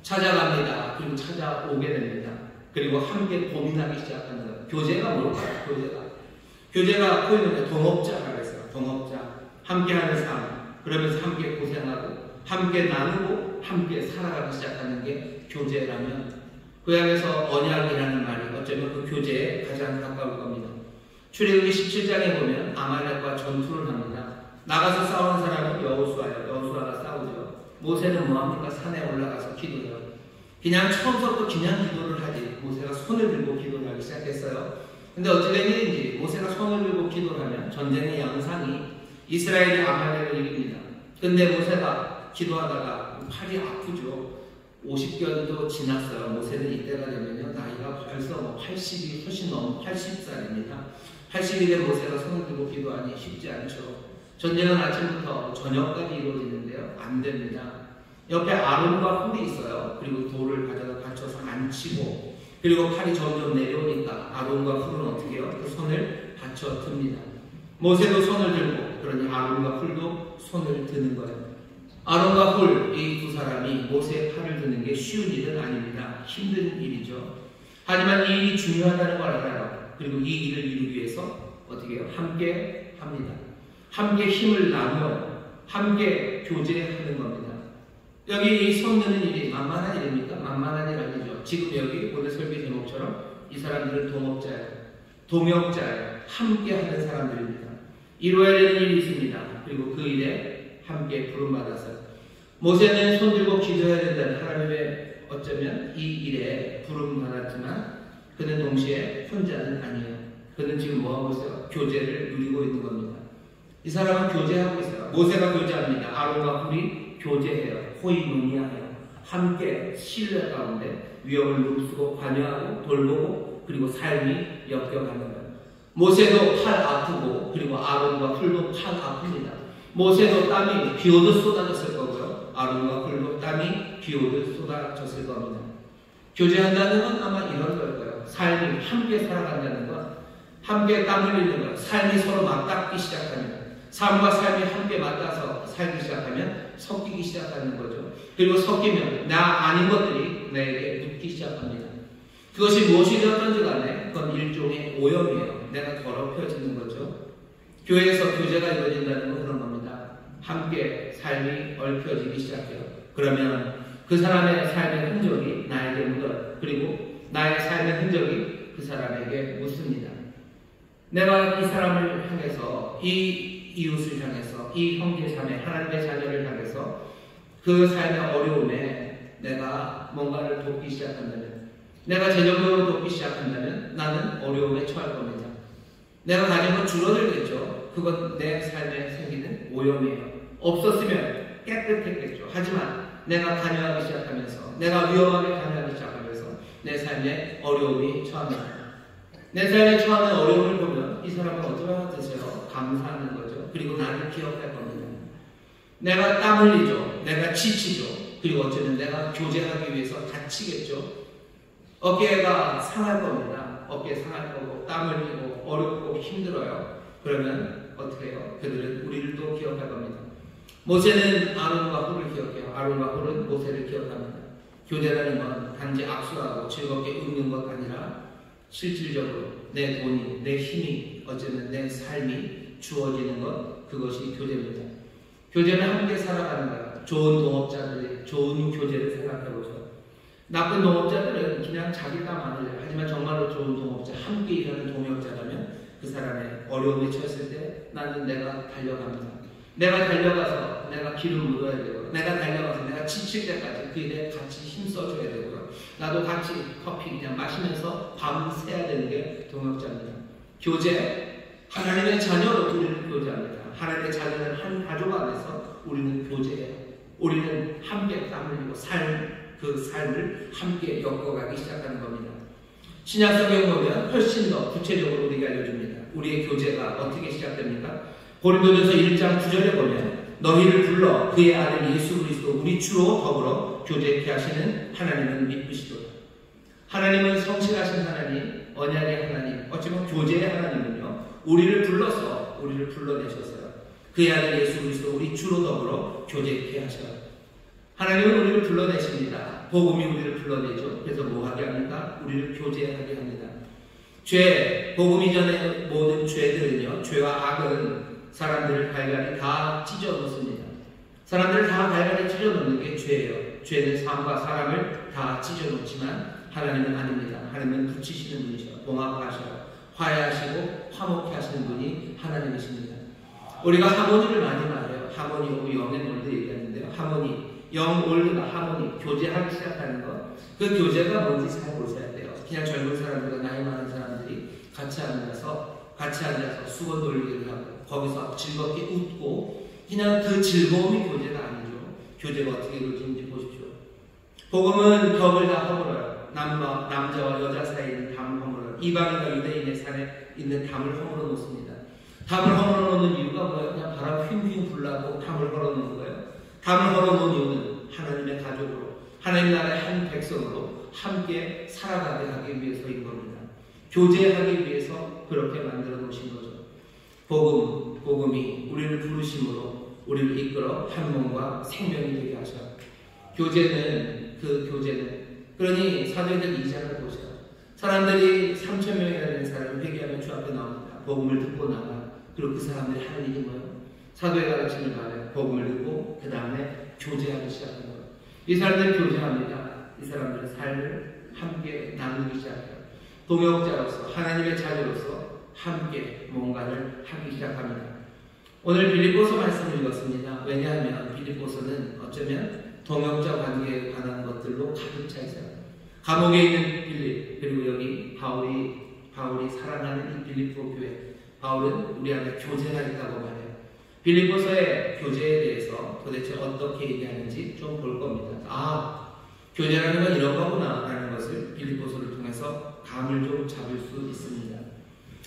찾아갑니다. 그리고 찾아오게 됩니다. 그리고 함께 고민하기 시작하는 거예요. 교제가 뭘까요? 교제가 포인트는 동업자라고 했어요. 동업자. 함께하는 삶. 그러면서 함께 고생하고 함께 나누고 함께 살아가기 시작하는 게 교제라면, 구약에서 언약이라는 말이 어쩌면 그 교제에 가장 가까울 겁니다. 출애굽기 17장에 보면 아말렉과 전투를 합니다. 나가서 싸우는 사람은 여호수아예요. 여호수아가 싸우죠. 모세는 뭐합니까? 산에 올라가서 기도해요. 그냥 처음부터 그냥 기도를 하지, 모세가 손을 들고 기도를 하기 시작했어요. 근데 어찌 된 일인지 모세가 손을 들고 기도를 하면 전쟁의 양상이 이스라엘이 아말렉을 이깁니다. 근데 모세가 기도하다가 팔이 아프죠. 50견도 지났어요. 모세는 이때가 되면요, 나이가 벌써 80이 훨씬 넘은 80살입니다. 80이 된 모세가 손을 들고 기도하니 쉽지 않죠. 전쟁은 아침부터 저녁까지 이루어지는데요, 안 됩니다. 옆에 아론과 홀이 있어요. 그리고 돌을 가져다 받쳐서 앉히고, 그리고 팔이 점점 내려오니까 아론과 홀은 어떻게 해요? 그 손을 받쳐 듭니다. 모세도 손을 들고, 그러니 아론과 홀도 손을 드는 거예요. 아론과 홀, 이 두 사람이 모세의 팔을 드는 게 쉬운 일은 아닙니다. 힘든 일이죠. 하지만 이 일이 중요하다는 걸 알아요. 그리고 이 일을 이루기 위해서 어떻게 해요? 함께 합니다. 함께 힘을 나누어요. 함께 교제하는 겁니다. 여기 이 손 드는 일이 만만한 일입니까? 만만한 일 아니죠. 지금 여기 오늘 설교 제목처럼 이 사람들은 동업자예요. 동역자예요. 함께 하는 사람들입니다. 이루어야 되는 일이 있습니다. 그리고 그 일에 함께 부름받았어요. 모세는 손 들고 기도해야 된다는 하나님의 어쩌면 이 일에 부름받았지만 그는 동시에 혼자는 아니에요. 그는 지금 뭐하고 있어요? 교제를 누리고 있는 겁니다. 이 사람은 교제하고 있어요. 모세가 교제합니다. 아론과 홀이 교제해요. 호이노니아해요. 함께 신뢰 가운데 위험을 무릅쓰고 관여하고 돌보고 그리고 삶이 엮여가는 거예요. 모세도 팔 아프고 그리고 아론과 홀도 팔 아픕니다. 모세도 땀이 비 오듯 쏟아졌을 거고요. 아론과 홀도 땀이 비 오듯 쏟아졌을 겁니다. 교제한다는 건 아마 이런 걸 거예요. 삶이 함께 살아간다는 건 함께 땀 흘리는 거예요. 삶이 서로 맞닿기 시작하면, 삶과 삶이 함께 맞닿아서 살기 시작하면 섞이기 시작하는 거죠. 그리고 섞이면 나 아닌 것들이 내게 묻기 시작합니다. 그것이 무엇이 되었던지 간에 그건 일종의 오염이에요. 내가 더럽혀지는 거죠. 교회에서 교제가 이루어진다는 건 그런 겁니다. 함께 삶이 얽혀지기 시작해요. 그러면 그 사람의 삶의 흔적이 나에게 묻어요. 그리고 나의 삶의 흔적이 그 사람에게 묻습니다. 내가 이 사람을 향해서, 이 이웃을 향해서, 이 형제 자매, 하나님의 자녀를 향해서 그 삶의 어려움에 내가 뭔가를 돕기 시작한다면, 내가 재정적으로 돕기 시작한다면 나는 어려움에 처할 겁니다. 내가 가진 건 줄어들겠죠. 그건 내 삶에 생기는 오염이에요. 없었으면 깨끗했겠죠. 하지만 내가 관여하기 시작하면서, 내가 위험하게 관여하기 시작하면서 내 삶에 어려움이 처합니다. 내 삶에 처하는 어려움을 보면 이 사람은 어떤 것 같으세요? 감사하는 거죠. 그리고 나를 기억할 겁니다. 내가 땀 흘리죠. 내가 지치죠. 그리고 어쩌면 내가 교제하기 위해서 다치겠죠. 어깨가 상할 겁니다. 어깨 상할 거고 땀 흘리고 어렵고 힘들어요. 그러면 어떻게 해요? 그들은 우리를 또 기억할 겁니다. 모세는 아론과 홀을 기억해요. 아론과 홀은 모세를 기억합니다. 교제라는 건 단지 악수하고 즐겁게 웃는 것 아니라 실질적으로 내 돈이, 내 힘이, 어쩌면 내 삶이 주어지는 것, 그것이 교제입니다. 교제는 함께 살아가는 거야. 좋은 동업자들이 좋은 교제를 생각해보죠. 나쁜 동업자들은 그냥 자기 땀 안 흘려요. 하지만 정말로 좋은 동업자, 함께 일하는 동역자라면 그 사람의 어려움에 처했을 때 나는 내가 달려갑니다. 내가 달려가서 내가 기름 묻어야 되고, 내가 달려가서 내가 지칠 때까지 그 일에 같이 힘써줘야 되고요. 나도 같이 커피 그냥 마시면서 밤 새야 되는 게 동역자입니다. 교제, 하나님의 자녀로 우리는 교제합니다. 하나님의 자녀는 한 가족 안에서 우리는 교제해요. 우리는 함께 땀 흘리고 그 삶을 함께 엮어가기 시작하는 겁니다. 신약성경 보면 훨씬 더 구체적으로 우리가 알려줍니다. 우리의 교제가 어떻게 시작됩니까? 고린도전서 1장 9절에 보면 너희를 불러 그의 아들 예수 그리스도 우리 주로 더불어 교제케 하시는 하나님은 미쁘시도다. 하나님은 성실하신 하나님, 언약의 하나님, 어쩌면 교제의 하나님은요, 우리를 불러서 우리를 불러내셨어요. 그의 아들 예수 그리스도 우리 주로 더불어 교제케 하셔요. 하나님은 우리를 불러내십니다. 복음이 우리를 불러내죠. 그래서 뭐 하게 합니까? 우리를 교제하게 합니다. 죄, 복음 이전의 모든 죄들은요, 죄와 악은 사람들을 갈갈이 다 찢어 놓습니다. 사람들을 다 갈갈이 찢어 놓는 게 죄예요. 죄는 삶과 사람을 다 찢어 놓지만 하나님은 아닙니다. 하나님은 붙이시는 분이셔. 봉합하셔. 화해하시고 화목케 하시는 분이 하나님이십니다. 우리가 하모니를 많이 말해요. 하모니 오브 영앤올드 얘기하는데요. 하모니, 영올드가 하모니, 교제하기 시작하는 것. 그 교제가 뭔지 잘 보셔야 돼요. 그냥 젊은 사람들과 나이 많은 사람들이 같이 앉아서 수건 돌리기를 하고 거기서 즐겁게 웃고, 그냥 그 즐거움이 교제가 아니죠. 교제가 어떻게 이루어지는지 보십시오. 복음은 벽을 다 허물어요. 남자와 여자 사이에 있는 담을 허물어요. 이방인과 유대인의 산에 있는 담을 허물어 놓습니다. 담을 허물어 놓는 이유가 뭐예요? 그냥 바람 휘휘 불라고 담을 헐어 놓는 거예요. 담을 헐어 놓은 이유는 하나님의 가족으로, 하나님 나라의 한 백성으로 함께 살아가게 하기 위해서인 겁니다. 교제하기 위해서 그렇게 만들어 놓으신 거죠. 복음이 우리를 부르심으로 우리를 이끌어 한 몸과 생명이 되게 하셔요. 교제는, 그러니 사도행전 2장을 보세요. 사람들이 3,000명이라는 사람을 회개하며 주 앞에 나옵니다. 복음을 듣고 나가. 그리고 그 사람들이 하는 일이 뭐예요? 사도의 가르침을 말해요. 복음을 듣고 그 다음에 교제하기 시작하는 거예요. 이 사람들이 교제합니다. 이 사람들의 삶을 함께 나누기 시작해요. 동역자로서, 하나님의 자녀로서 함께 뭔가를 하기 시작합니다. 오늘 빌립보서 말씀을 읽었습니다. 왜냐하면 빌립보서는 어쩌면 동역자 관계에 관한 것들로 가득 차 있어요. 감옥에 있는 빌립, 그리고 여기 바울이 사랑하는 이 빌립보 교회, 바울은 우리 안에 교제가 있다고 말해요. 빌립보서의 교제에 대해서 도대체 어떻게 얘기하는지 좀 볼 겁니다. 교제라는 건 이런 거구나 라는 것을 빌립보서를 통해서 감을 좀 잡을 수 있습니다.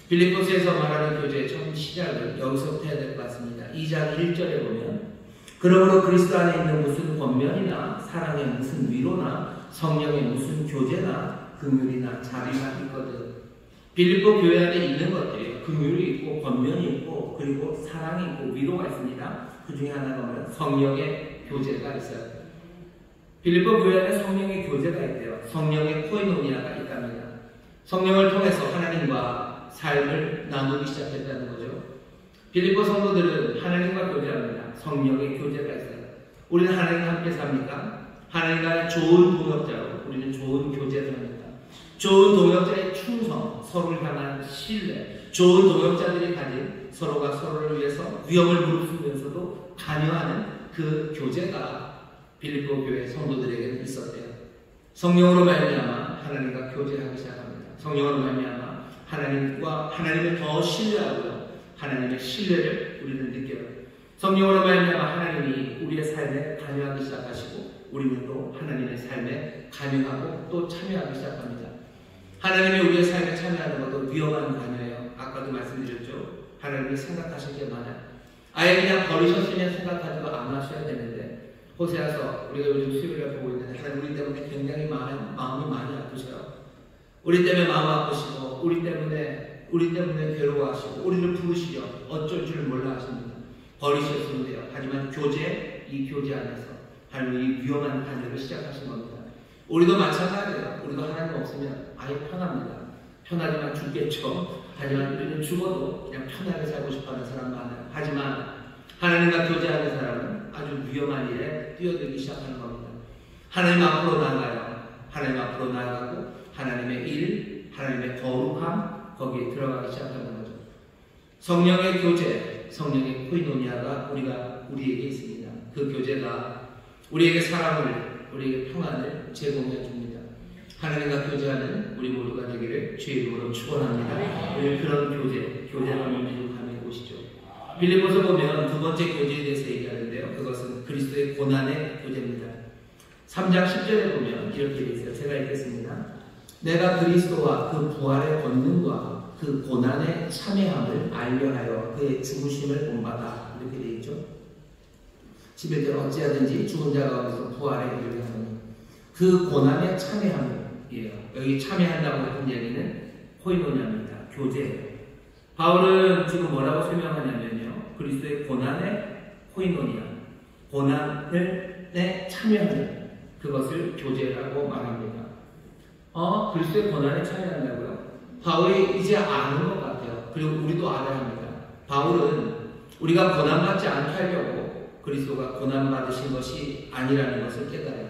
빌립보서에서 말하는 교제의 첫 시작을 여기서부터 해야 될 것 같습니다. 2장 1절에 보면 그러므로 그리스도 안에 있는 무슨 권면이나 사랑의 무슨 위로나 성령의 무슨 교제나 긍휼이나 자비가 있거든. 빌립보 교회 안에 있는 것들이 긍휼이 있고 권면이 있고 그리고 사랑이 있고 위로가 있습니다. 그 중에 하나가 뭐예요? 성령의 교제가 있어요. 빌립보 교회 안에 성령의 교제가 있대요. 성령의 코이노니아가 있답니다. 성령을 통해서 하나님과 삶을 나누기 시작했다는 거죠. 빌립보 성도들은 하나님과 교제합니다. 성령의 교제가 있어요. 우리는 하나님과 함께 삽니까? 하나님과 좋은 동역자로 우리는 좋은 교제를 합니다. 좋은 동역자의 충성, 서로를 향한 신뢰, 좋은 동역자들이 가진 서로가 서로를 위해서 위험을 무릅쓰면서도 관여하는 그 교제가 빌립보 교회 성도들에게 있었대요. 성령으로 말미암아 하나님과 교제하기 시작합니다. 성령으로 말미암아 하나님을 더 신뢰하고요. 하나님의 신뢰를 우리는 느껴요. 성령으로 말미암아 하나님이 우리의 삶에 관여하기 시작하시고 우리는 또 하나님의 삶에 관여하고 또 참여하기 시작합니다. 하나님이 우리의 삶에 참여하는 것도 위험한 관여예요. 아까도 말씀드렸죠. 하나님이 생각하실 게 많아요. 아예 그냥 버리셨으면 생각하지도 않으셔야 되는데 호세아서 우리가 요즘 수요일에 보고 있는데 하나님 우리 때문에 굉장히 마음이 많이 아프셔요. 우리 때문에 마음 아프시고 우리 때문에 괴로워하시고 우리를 부르시려 어쩔 줄을 몰라 하십니다. 버리셨으면 돼요. 하지만 이 교제 안에서 하나님이 이 위험한 관여를 시작하신 겁니다. 우리도 마찬가지예요. 우리도 하나님 없으면 아예 편합니다. 편하지만 죽겠죠. 하지만 우리는 죽어도 그냥 편하게 살고 싶어하는 사람 많아요. 하지만 하나님과 교제하는 사람은 아주 위험한 일에 뛰어들기 시작하는 겁니다. 하나님 앞으로 나아가요. 하나님 앞으로 나아가고 하나님의 일, 하나님의 거룩함 거기에 들어가기 시작하는 거죠. 성령의 교제, 성령의 코이노니아가 우리에게 있습니다. 그 교제가 우리에게 사랑을, 우리에게 평안을 제공해 줍니다. 하나님과 교제하는 우리 모두가 되기를 주의 이름으로 축원합니다. 우리 그런 교제감을 미룩함에 오시죠. 빌립보서 보면 두 번째 교제에 대해서 얘기하는데요. 그것은 그리스도의 고난의 교제입니다. 3장 10절에 보면 이렇게 되어 있어요. 제가 읽겠습니다. 내가 그리스도와 그 부활의 권능과 그 고난의 참여함을 알려하여 그의 죽으심을 본받아. 이렇게 되어 있죠. 11절 어찌하든지 죽은 자 가운데서 부활에 이르게 하노니 그 고난의 참여함이에요. 여기 참여한다고 하는 얘기는 코이노니아입니다. 교제예요. 바울은 지금 뭐라고 설명하냐면요. 그리스도의 고난의 코이노니아, 고난에 참여하는 그것을 교제라고 말합니다. 그리스도의 고난에 참여한다고요? 바울이 이제 아는 것 같아요. 그리고 우리도 알아야 합니다. 바울은 우리가 고난받지 않게 하려고 그리스도가 고난받으신 것이 아니라는 것을 깨달아요.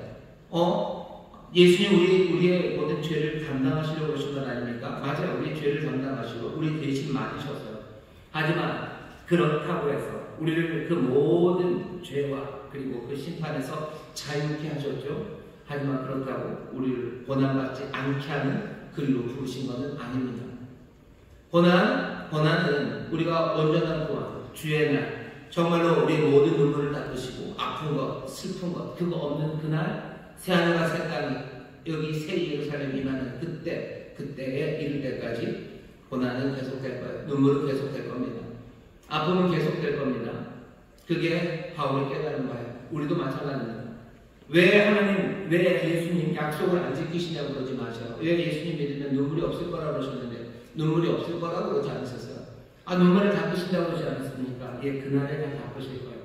예수님 우리의 모든 죄를 담당하시려고 오신 건 아닙니까? 맞아요. 우리 죄를 담당하시고 우리 대신 맞으셨어요. 하지만 그렇다고 해서 우리를 그 모든 죄와 그리고 그 심판에서 자유케 하셨죠. 하지만 그렇다고 우리를 고난받지 않게 하는 그리로 부르신 것은 아닙니다. 고난은 우리가 온전한 동안 주의 날 정말로 우리의 모든 눈물을 닦으시고 아픈 것, 슬픈 것 그거 없는 그날 새하늘과 새 땅이 여기 새 예루살렘이 임하는 그때에 이를 때까지 고난은 계속될 거예요. 눈물은 계속될 겁니다. 아픔은 계속될 겁니다. 그게 바울이 깨달은 거예요. 우리도 마찬가지입니다. 왜 예수님 약속을 안 지키시냐고 그러지 마세요. 왜 예수님 믿으면 눈물이 없을 거라고 그러셨는데 눈물이 없을 거라고 그러지 않으셨어요. 눈물을 닦으신다고 그러지 않았습니까? 그날에 다 닦으실 거예요.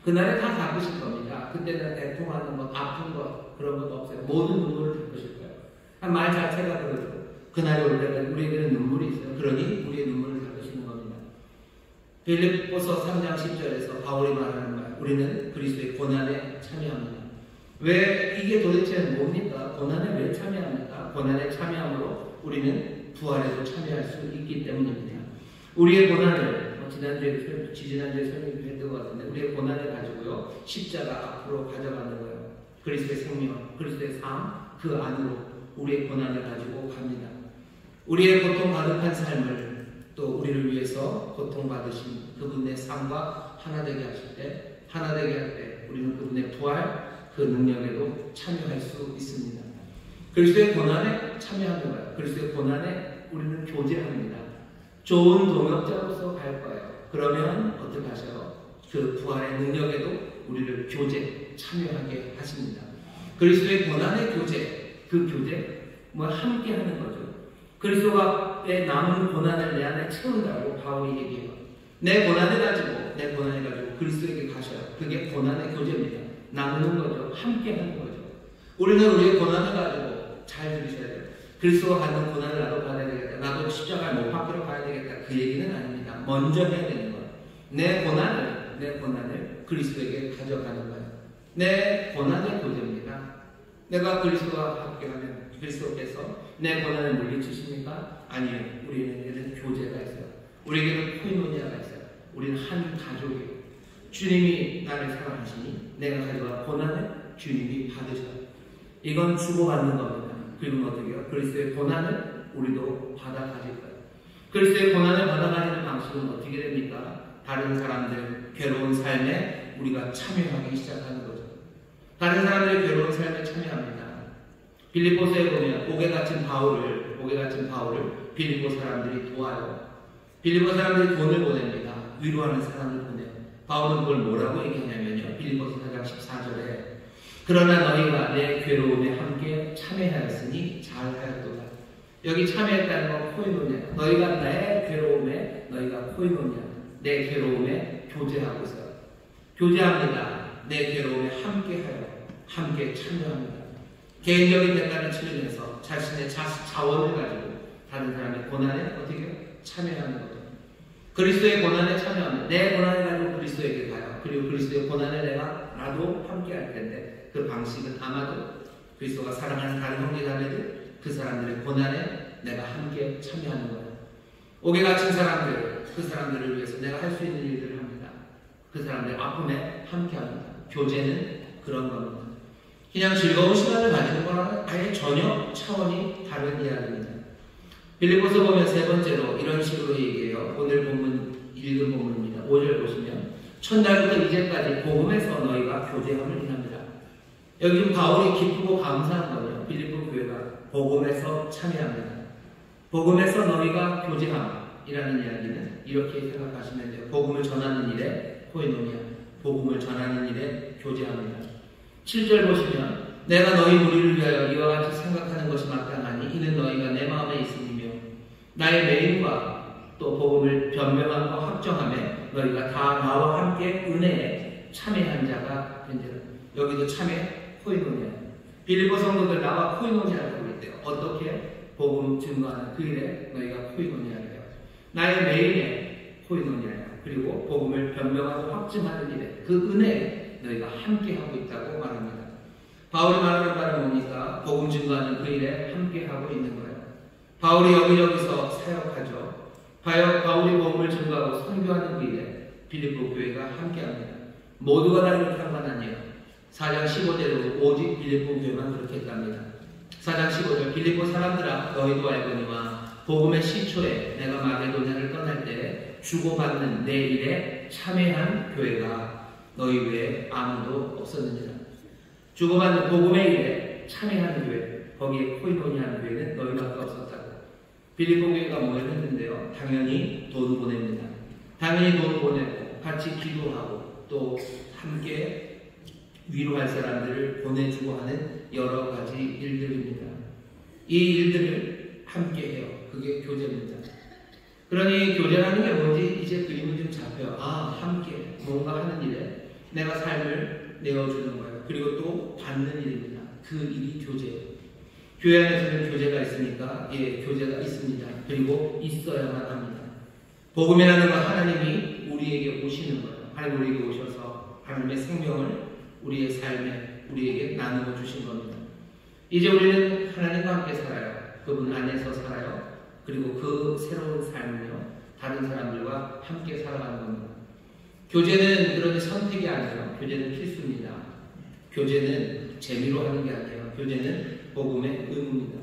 그날에 다 닦으실 겁니다. 그때는 애통하는 것, 아픈 것 그런 것도 없어요. 모든 눈물을 닦으실 거예요. 말 자체가 그렇죠. 그날이 올 때까지 우리에게는 눈물이 있어요. 그러니 우리의 눈물을 닦으시는 겁니다. 빌립보서 3장 10절에서 바울이 말하는 말, 우리는 그리스도의 고난에 참여합니다. 왜 이게 도대체 뭡니까? 고난에 왜 참여합니까? 고난에 참여함으로 우리는 부활에도 참여할 수 있기 때문입니다. 우리의 고난을 지난주에 설명했던 것 같은데 우리의 고난을 가지고요 십자가 앞으로 가져가는 거예요. 그리스도의 생명, 그리스도의 삶 그 안으로 우리의 고난을 가지고 갑니다. 우리의 고통 가득한 삶을 또 우리를 위해서 고통받으신 그분의 삶과 하나 되게 할 때 우리는 그분의 부활 그 능력에도 참여할 수 있습니다. 그리스도의 고난에 참여하는 거예요. 그리스도의 고난에 우리는 교제합니다. 좋은 동역자로서 갈 거예요. 그러면 어떻게 하셔요? 그 부활의 능력에도 우리를 참여하게 하십니다. 그리스도의 고난의 교제, 그 교제, 함께 하는 거죠. 그리스도가 남은 고난을 내 안에 채운다고 바울이 얘기해요. 내 고난을 가지고 그리스도에게 가셔요. 그게 고난의 교제입니다. 나누는 거죠. 함께 하는 거죠. 우리는 우리의 고난을 가지고 잘 들으셔야 돼요. 그리스도가 받는 고난을 나도 받아야 되겠다. 나도 십자가를 못 박히러 가야 되겠다. 그 얘기는 아닙니다. 먼저 해야 되는 거예요. 내 고난을 그리스도에게 가져가는 거예요. 내 고난의 교제입니다. 내가 그리스도와 함께하면 그리스도께서 내 고난을 물리치십니까? 아니에요. 우리에게는 교제가 있어요. 우리에게는 코이노니아가 있어요. 우리는 한 가족이에요. 주님이 나를 사랑하시니 내가 가져간 고난을 주님이 받으셔요. 이건 주고받는 겁니다. 그리고 어떻게 해요? 그리스도의 고난을 우리도 받아가질 거예요. 그리스도의 고난을 받아가지는 방식은 어떻게 됩니까? 다른 사람들 괴로운 삶에 우리가 참여하기 시작하는 거죠. 다른 사람들의 괴로운 삶에 참여합니다. 빌립보서에 보면 옥에 갇힌 바울을 빌립보 사람들이 도와요. 빌립보 사람들이 돈을 보냅니다. 위로하는 사람을 보내요. 바울은 그걸 뭐라고 얘기하냐면요. 빌립보서 4장 14절에 그러나 너희가 내 괴로움에 함께 참여하였으니 잘하였도다. 여기 참여했다는 건 코이노냐. 너희가 내 괴로움에 코이노냐. 내 괴로움에 교제하고 있어요. 교제합니다. 내 괴로움에 함께하여 함께 참여합니다. 개인적인 대가를 치르면서 자신의 자원을 가지고 다른 사람의 고난에 어떻게 참여하는 거죠. 그리스도의 고난에 참여하면 내 고난을 가지고 그리스도에게 가요. 그리고 그리스도의 고난에 나도 함께 할 텐데 그 방식은 아마도 그리스도가 사랑하는 다른 형제자매들 그 사람들의 고난에 내가 함께 참여하는 거예요. 옥에 갇힌 사람들 그 사람들을 위해서 내가 할 수 있는 일들을 합니다. 그 사람들 아픔에 함께합니다. 교제는 그런 겁니다. 그냥 즐거운 시간을 가지는 거랑은 아예 전혀 차원이 다른 이야기입니다. 빌립보서 보면 세 번째로 이런 식으로 얘기해요. 오늘 읽은 본문입니다. 5절 보시면 첫날부터 이제까지 복음에서 너희가 교제함을 인합니다. 여기 바울이 기쁘고 감사한 거예요. 빌립보 교회가 복음에서 참여합니다. 복음에서 너희가 교제함이라는 이야기는 이렇게 생각하시면 돼요. 복음을 전하는 일에 코이노니아, 복음을 전하는 일에 교제합니다. 7절 보시면 내가 너희 무리를 위하여 이와 같이 생각하는 것이 마땅하니 이는 너희가 내 마음에 있음이며 나의 매임과 또 복음을 변명함과 확정함에 너희가 다 나와 함께 은혜에 참여한 자가 된지라. 여기도 참여 코이노니아. 빌립보 성도들 나와 코이노니아를 하고 있대요. 어떻게? 복음 증거하는 그 일에 너희가 코이노니아래요. 나의 매임에 코이노니아예요. 그리고 복음을 변명하고 확증하는 일에 그 은혜에 너희가 함께하고 있다고 말합니다. 바울이 말하는 바는 뭡니까? 복음 증거하는 그 일에 함께하고 있는 거예요. 바울이 여기저기서 사역하죠. 바울이 복음을 증거하고 선교하는 그 일에 빌립보 교회가 함께합니다. 모두가 다 이렇게 한 건 아니에요. 4장 15절에도 오직 빌립보 교회만 그렇게 했답니다. 4장 15절 빌립보 사람들아 너희도 알거니와 복음의 시초에 내가 마게도냐를 떠날 때 주고받는 내 일에 참여한 교회가 너희 외에 아무도 없었느니라. 주고받는 복음의 일에 참여하는 교회, 거기에 코이노니아는 교회는 너희밖에 없었다고. 빌립보 교회가 뭘 했는데요? 당연히 돈 보냅니다. 당연히 돈 보내고 같이 기도하고 또 함께 위로할 사람들을 보내주고 하는 여러 가지 일들입니다. 이 일들을 함께 해요. 그게 교제입니다. 그러니 교제라는 게 뭔지 이제 그림이 좀 잡혀요. 아, 함께 뭔가 하는 일에 내가 삶을 내어주는 거예요. 그리고 또 받는 일입니다. 그 일이 교제예요. 교회 안에서는 교제가 있으니까 예, 교제가 있습니다. 그리고 있어야만 합니다. 복음이라는 건 하나님이 우리에게 오시는 거예요. 하나님 우리에게 오셔서 하나님의 생명을 우리의 삶에 우리에게 나누어 주신 겁니다. 이제 우리는 하나님과 함께 살아요. 그분 안에서 살아요. 그리고 그 새로운 삶을요 다른 사람들과 함께 살아가는 겁니다. 교제는 그런 선택이 아니에요. 교제는 필수입니다. 교제는 재미로 하는 게 아니에요. 교제는 복음의 의무입니다.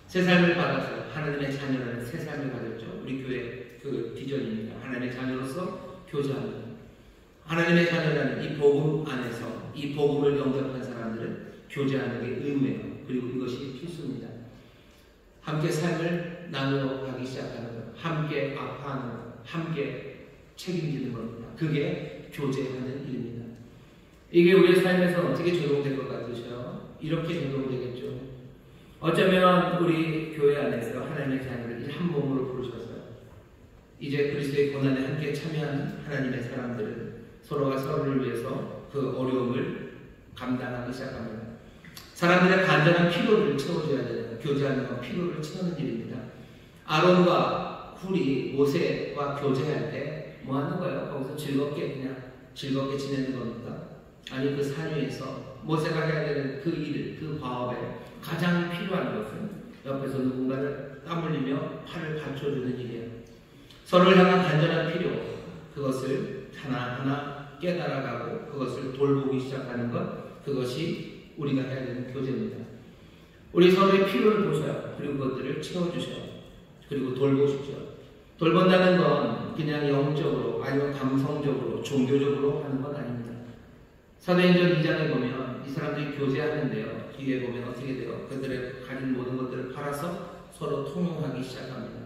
새 삶을 받아서 하나님의 자녀라는 새 삶을 가졌죠. 우리 교회 그 비전입니다. 하나님의 자녀로서 교제합니다. 하나님의 자녀라는 이 복음 안에서 이 복음을 영접한 사람들은 교제하는 게 의무예요. 그리고 이것이 필수입니다. 함께 삶을 나누어 가기 시작하는 것, 함께 아파하는 것, 함께 책임지는 겁니다. 그게 교제하는 일입니다. 이게 우리의 삶에서 어떻게 적용될 것 같으셔요? 이렇게 적용되겠죠. 어쩌면 우리 교회 안에서 하나님의 자녀를 한 몸으로 부르셨어요. 이제 그리스도의 고난에 함께 참여하는 하나님의 사람들은 서로가 서로를 위해서 그 어려움을 감당하기 시작합니다. 사람들의 간절한 필요를 채워줘야 되는 교제하는 건 필요를 채우는 일입니다. 아론과 훌이 모세와 교제할 때 뭐 하는 거예요? 거기서 즐겁게 지내는 겁니까? 아니 그 산 위에서 모세가 해야 되는 그 일, 그 과업에 가장 필요한 것은 옆에서 누군가를 땀 흘리며 팔을 받쳐주는 일이에요. 서로를 향한 간절한 필요, 그것을 하나하나 깨달아가고 그것을 돌보기 시작하는 것, 그것이 우리가 해야 되는 교제입니다. 우리 서로의 필요를 보셔요. 그리고 그것들을 채워주셔요. 그리고 돌보십시오. 돌본다는 건 그냥 영적으로 아니면 감성적으로 종교적으로 하는 건 아닙니다. 사도행전 2장에 보면 이 사람들이 교제하는데요. 뒤에 보면 어떻게 돼요? 그들의 가진 모든 것들을 팔아서 서로 통용하기 시작합니다.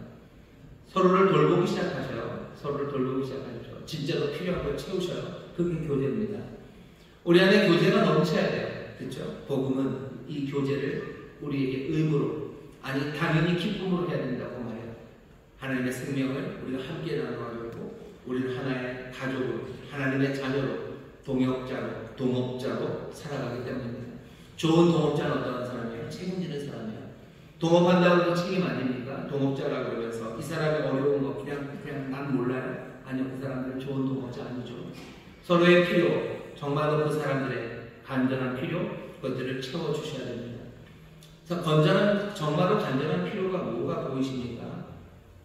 서로를 돌보기 시작하셔요. 서로를 돌보기 시작하죠. 진짜로 필요한 걸 채우셔요. 그게 교제입니다. 우리 안에 교제가 넘쳐야 돼요. 그렇죠? 복음은 이 교제를 우리에게 의무로, 아니 당연히 기쁨으로 해야 된다고 말해요. 하나님의 생명을 우리가 함께 나눠가지고 우리는 하나의 가족으로, 하나님의 자녀로, 동업자로 살아가기 때문입니다. 좋은 동업자는 어떤 사람이에요? 책임지는 사람이에요. 동업한다고 해서 책임 아닙니까? 동업자라고 그러면서 이 사람이 어려운 거 그냥 난 몰라요? 아니요, 그 사람들은 좋은 동업자 아니죠. 서로의 필요, 정말로 그 사람들의 간절한 필요, 그것들을 채워주셔야 됩니다. 그래서 정말로 간절한 필요가 뭐가 보이십니까?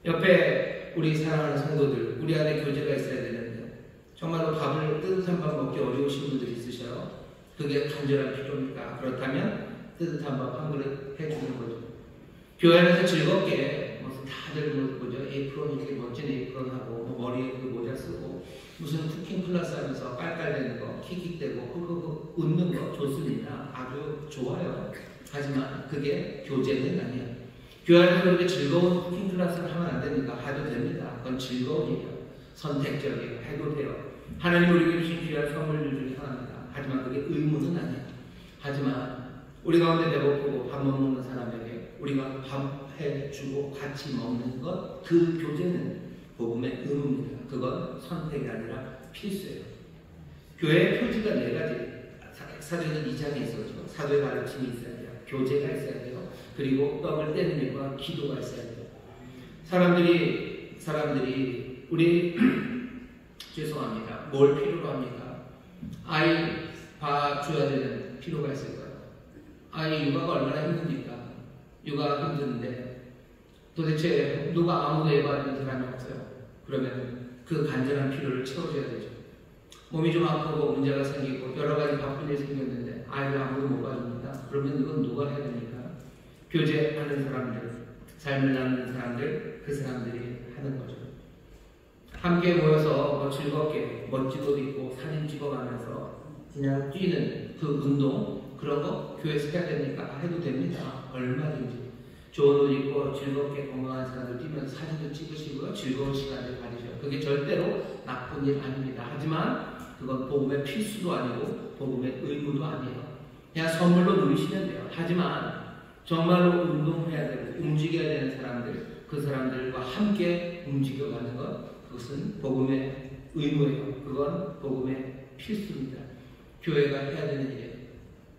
옆에 우리 사랑하는 성도들, 우리 안에 교제가 있어야 되는데 정말로 밥을 뜨뜻한 밥 먹기 어려우신 분들이 있으셔요. 그게 간절한 필요입니까? 그렇다면 뜨뜻한 밥 한 그릇 해주는 거죠. 교회 안에서 즐겁게 무슨 다들 뭐죠? 에이프론, 이렇게 멋진 에이프론하고 머리에 그 모자 쓰고 무슨 쿠킹 클래스 하면서 깔깔대는 거, 킥킥대고 웃는 거 좋습니다. 아주 좋아요. 하지만 그게 교제는 아니에요. 교회 안에서 그렇게 즐거운 쿠킹 클래스를 하면 안 됩니까? 해도 됩니다. 그건 즐거움이에요. 선택적이에요. 해도 돼요. 하나님 우리에게 주신 귀한 선물 중에 하나입니다. 하지만 그게 의무는 아니에요. 하지만 우리 가운데 배고프고 밥 못 먹는 사람에게 우리가 밥 해주고 같이 먹는 것, 그 교제는 복음의 의무입니다. 그건 선택이 아니라 필수예요. 교회의 표지가 4가지, 사도행전 2장에 있었죠. 사도의 가르침이 있어야 돼요. 교제가 있어야 돼요. 그리고 떡을 떼는 일과 기도가 있어야 돼요. 사람들이 우리 죄송합니다. 뭘 필요로 합니까? 아이 봐줘야 되는 필요가 있을 거예요. 아이 육아가 얼마나 힘듭니까? 육아가 힘든데 도대체 누가 아무도 애봐주는 사람이 없어요. 그러면 그 간절한 필요를 채워줘야 되죠. 몸이 좀 아프고 문제가 생기고 여러 가지 바쁜 일이 생겼는데 아이를 아무도 못 봐줍니다. 그러면 이건 누가 해야 됩니까? 교제하는 사람들, 삶을 나누는 사람들, 그 사람들이 하는 거죠. 함께 모여서 즐겁게 멋진 옷 입고 사진 찍어가면서 그냥 뛰는 그 운동, 그런 거 교회에서 해야 됩니까? 해도 됩니다. 얼마든지. 좋은 옷 입고 즐겁게 건강한 사람들 뛰면서 사진도 찍으시고요. 즐거운 시간을 가지셔요. 그게 절대로 나쁜 일 아닙니다. 하지만 그건 복음의 필수도 아니고 복음의 의무도 아니에요. 그냥 선물로 누리시면 돼요. 하지만 정말로 운동해야 되고 움직여야 되는 사람들, 그 사람들과 함께 움직여가는 것, 그것은 복음의 의무예요. 그건 복음의 필수입니다. 교회가 해야 되는 일이에요.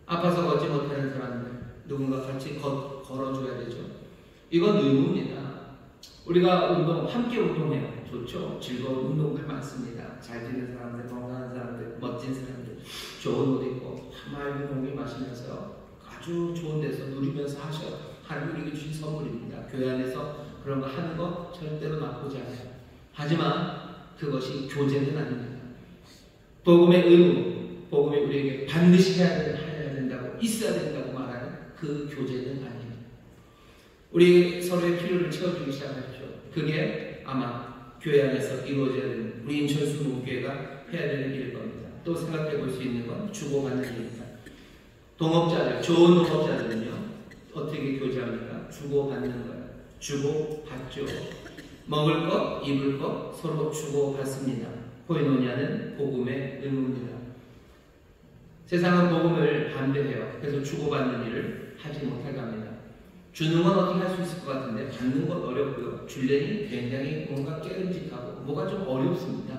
아파서 걷지 못하는 사람들, 누군가 같이 걸어줘야 되죠. 이건 의무입니다. 우리가 함께 운동해요. 좋죠. 즐거운 운동들 많습니다. 잘 지는 사람들, 건강한 사람들, 멋진 사람들, 좋은 옷 입고 맑은 공기 마시면서 아주 좋은 데서 누리면서 하셔요. 하나님 우리에게 주신 선물입니다. 교회 안에서 그런 거 하는 거 절대로 나쁘지 않아요. 하지만 그것이 교제는 아닙니다. 복음의 의무, 복음이 우리에게 반드시 해야 된다고, 있어야 된다고 말하는 그 교제는 아니에요. 우리 서로의 필요를 채워주기 시작하십시오. 그게 아마 교회 안에서 이루어져야 되는 우리 인천수 목교회가 해야 되는 일일 겁니다. 또 생각해 볼 수 있는 건 주고받는 일입니다. 동업자들, 좋은 동업자들은요, 어떻게 교제합니까? 주고받는 거예요. 주고받죠. 먹을 것, 입을 것 서로 주고받습니다. 코이노니아는 복음의 의무입니다. 세상은 복음을 반대해요. 그래서 주고받는 일을 하지 못하게 합니다. 주는 건 어떻게 할 수 있을 것 같은데 받는 건 어렵고요. 줄레니 굉장히 뭔가 깨름직하고 뭐가 좀 어렵습니다.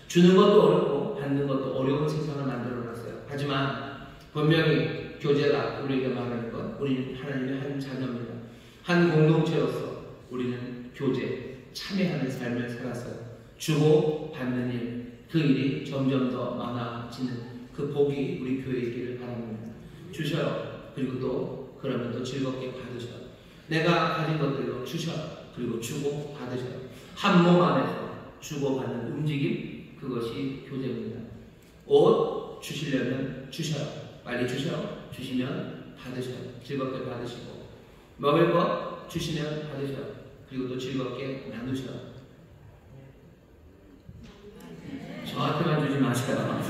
주는 것도 어렵고 받는 것도 어려운 세상을 만들어놨어요. 하지만 분명히 교제가 우리에게 말하는 것, 우리는 하나님의 한 자녀입니다. 한 공동체로서 우리는 교제, 참여하는 삶을 살았어요. 주고 받는 일, 그 일이 점점 더 많아지는 그 복이 우리 교회에 있기를 바랍니다. 주셔요. 그리고 또 그러면 또 즐겁게 받으셔요. 내가 가진 것들로 주셔요. 그리고 주고 받으셔요. 한 몸 안에서 주고받는 움직임, 그것이 교제입니다. 옷 주시려면 주셔요. 빨리 주셔요. 주시면 받으셔요. 즐겁게 받으시고 먹을 것 주시면 받으셔요. 그리고 또 즐겁게 나누셔요. 저한테만 주지 마세요.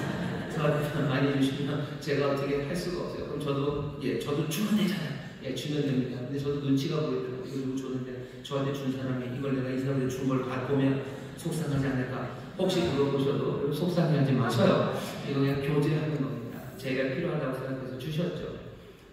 저한테만 많이 주시면 제가 어떻게 할 수가 없어요. 그럼 저도 주면 되잖아요. 주면 됩니다. 근데 저도 눈치가 보이더라고요. 이거 누구 줬는데 저한테 준 사람이 이걸 내가 이 사람한테 준 걸 보면 속상하지 않을까. 혹시 그거 보셔도 속상해하지 마셔요. 이거 그냥 교제하는 겁니다. 제가 필요하다고 생각해서 주셨죠.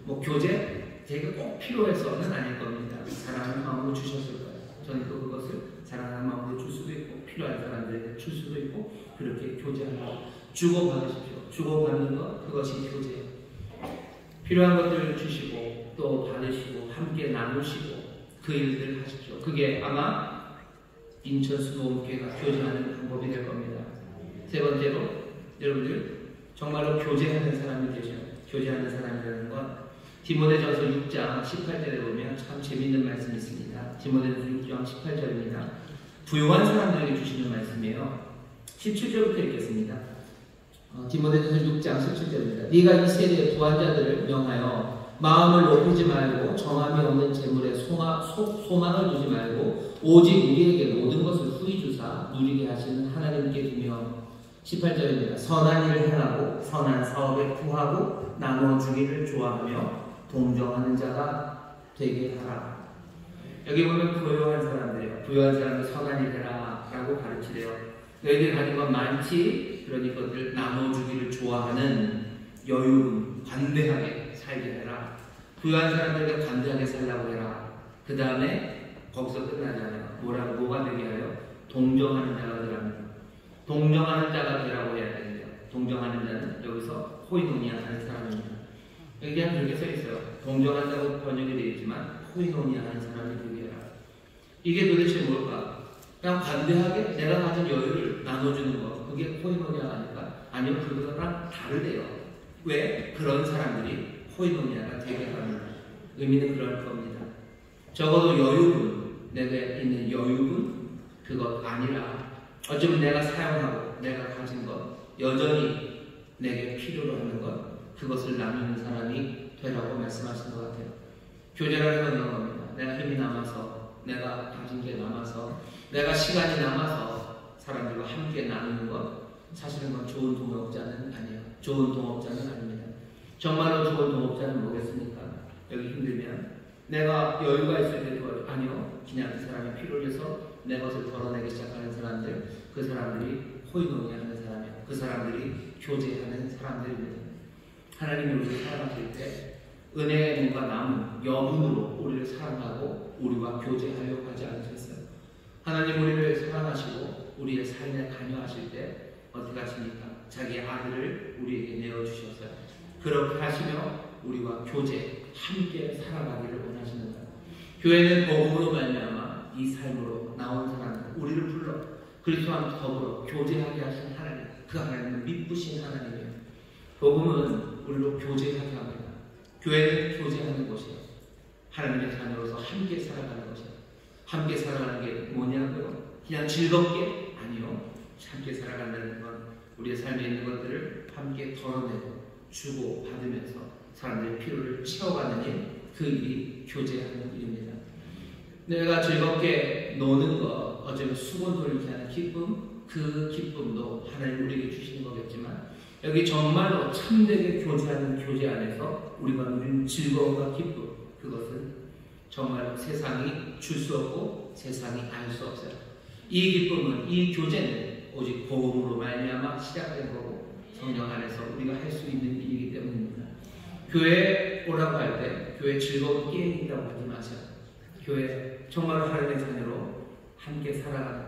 뭐 교제? 제가 꼭 필요해서는 아닐 겁니다. 사랑하는 마음으로 주셨을 거예요. 저는 또 그것을 사랑하는 마음으로 줄 수도 있고 필요한 사람들에게 줄 수도 있고 그렇게 교제하고 주고받으십시오. 주고받는 것 그것이 교제예요. 필요한 것들을 주시고 또 받으시고 함께 나누시고 그 일들을 하십시오. 그게 아마 인천 수도원교회가 교제하는 방법이 될 겁니다. 세 번째로 여러분들 정말로 교제하는 사람이 되셔요. 교제하는 사람이라는 건 디모데전서 6장 18절에 보면 참 재미있는 말씀이 있습니다. 디모데전서 6장 18절입니다. 부유한 사람들에게 주시는 말씀이에요. 17절부터 읽겠습니다. 디모데전서 6장 17절입니다. 네가 이 세대의 부한 자들을 명하여 마음을 높이지 말고 정함이 없는 재물에 소망을 두지 말고 오직 우리에게 모든 것을 후히 주사 누리게 하시는 하나님께 두며 18절입니다. 선한 일을 행하고 선한 사업에 구하고 나누어 주기를 좋아하며 동정하는 자가 되게 하라. 여기 보면 부유한 사람들이에요. 부유한 사람들 선한 일 해라 라고 가르치래요. 너희들이 가진 건 많지 그러니 그것들 나눠주기를 좋아하는 여유분 관대하게 살게 해라. 부유한 사람들에게 관대하게 살라고 해라. 그 다음에 거기서 끝나잖아요. 뭐가 되게 하여 동정하는 자가 되랍니다. 동정하는 자가 되라고 해야 됩니다. 동정하는 자는 여기서 코이노니아 하는 사람입니다. 여기 그냥 그렇게 써 있어요. 동정한다고 번역이 되어 있지만 코이노니아 하는 사람이 되게 해라. 이게 도대체 뭘까? 그냥 관대하게 내가 가진 여유를 나눠주는 것 그게 코이노니아가 아닐까? 아니면 그거랑 다르대요. 왜? 그런 사람들이 코이노니아가 되게 합니다. 의미는 그럴 겁니다. 적어도 여유분, 내가 있는 여유분 그것 아니라 어쩌면 내가 사용하고 내가 가진 것 여전히 내게 필요로 하는 것 그것을 나누는 사람이 되라고 말씀하시는 것 같아요. 교제라는 건 이런 겁니다. 내가 힘이 남아서 내가 가진 게 남아서 내가 시간이 남아서 사람들과 함께 나누는 것 사실은 그건 좋은 동업자는 아니에요. 좋은 동업자는 아닙니다. 정말로 좋은 동업자는 뭐겠습니까? 여기 힘들면 내가 여유가 있을 때 도와줘. 아니요. 그냥 그 사람이 필요를 해서 내 것을 덜어내기 시작하는 사람들 그 사람들이 코이노니아 하는 사람이에요. 그 사람들이 교제하는 사람들입니다. 하나님이 우리를 사랑하실 때 은혜의 눈과 남은 여분으로 우리를 사랑하고 우리와 교제하려고 하지 않으셨어요. 하나님 우리를 사랑하시고 우리의 삶에 관여하실 때 어떻게 하십니까? 자기 아들을 우리에게 내어주셨어요. 그렇게 하시며 우리와 교제, 함께 살아가기를 원하시는 거예요. 교회는 복음으로 말미암아 이 삶으로 나온 사람들, 우리를 불러 그리스도와 더불어 교제하게 하신 하나님, 그 하나님은 미쁘신 하나님이에요. 복음은 우리로 교제하게 합니다. 교회는 교제하는 곳이에요. 하나님의 자녀로서 함께 살아가는 것이에요. 함께 살아가는 게 뭐냐고요? 그냥 즐겁게? 아니요. 함께 살아간다는 건 우리의 삶에 있는 것들을 함께 덜어내고 주고 받으면서 사람들의 필요를 채워가는 일, 그 일이 교제하는 일입니다. 내가 즐겁게 노는 것, 어쩌면 수건 돌리게 하는 기쁨, 그 기쁨도 하나님 우리에게 주시는 거겠지만 여기 정말로 참되게 교제하는 교제 안에서 우리가 누리는 즐거움과 기쁨, 그것은 정말 세상이 줄 수 없고 세상이 알 수 없어요. 이 기쁨은, 이 교제는 오직 복음으로 말미암아 시작된 거고 성령 안에서 우리가 할 수 있는 일이기 때문입니다. 교회에 오라고 할 때 교회 즐거운 게임이 있다고 하지 마세요. 교회 정말로 하나님의 자녀로 함께 살아가는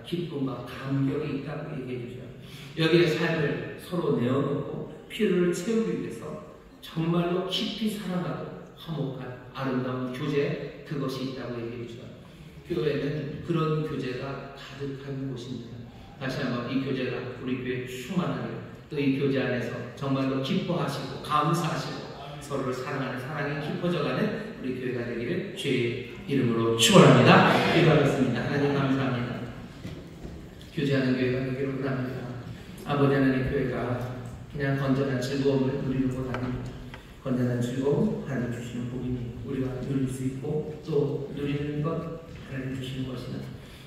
기쁨과 감격이 있다고 얘기해 주셔요. 여기에 삶을 서로 내어놓고 필요를 채우기 위해서 정말로 깊이 살아가고 화목한 아름다운 교제, 그것이 있다고 얘기해 주셔요. 교회는 그런 교제가 가득한 곳입니다. 다시 한번 이 교제가 우리 교회에 충만하게 또 이 교제 안에서 정말로 기뻐하시고 감사하시고 서로를 사랑하는 사랑이 깊어져가는 우리 교회가 되기를 주의 이름으로 축원합니다. 기도하겠습니다. 하나님 감사합니다. 교제하는 교회가 되기를 원합니다. 아버지 하나님, 교회가 그냥 건전한 즐거움을 누리는 것 아닙니다. 건전한 즐거움 하나님 주시는 복이니 우리가 누릴 수 있고 또 누리는 것 하나님 주시는 것이나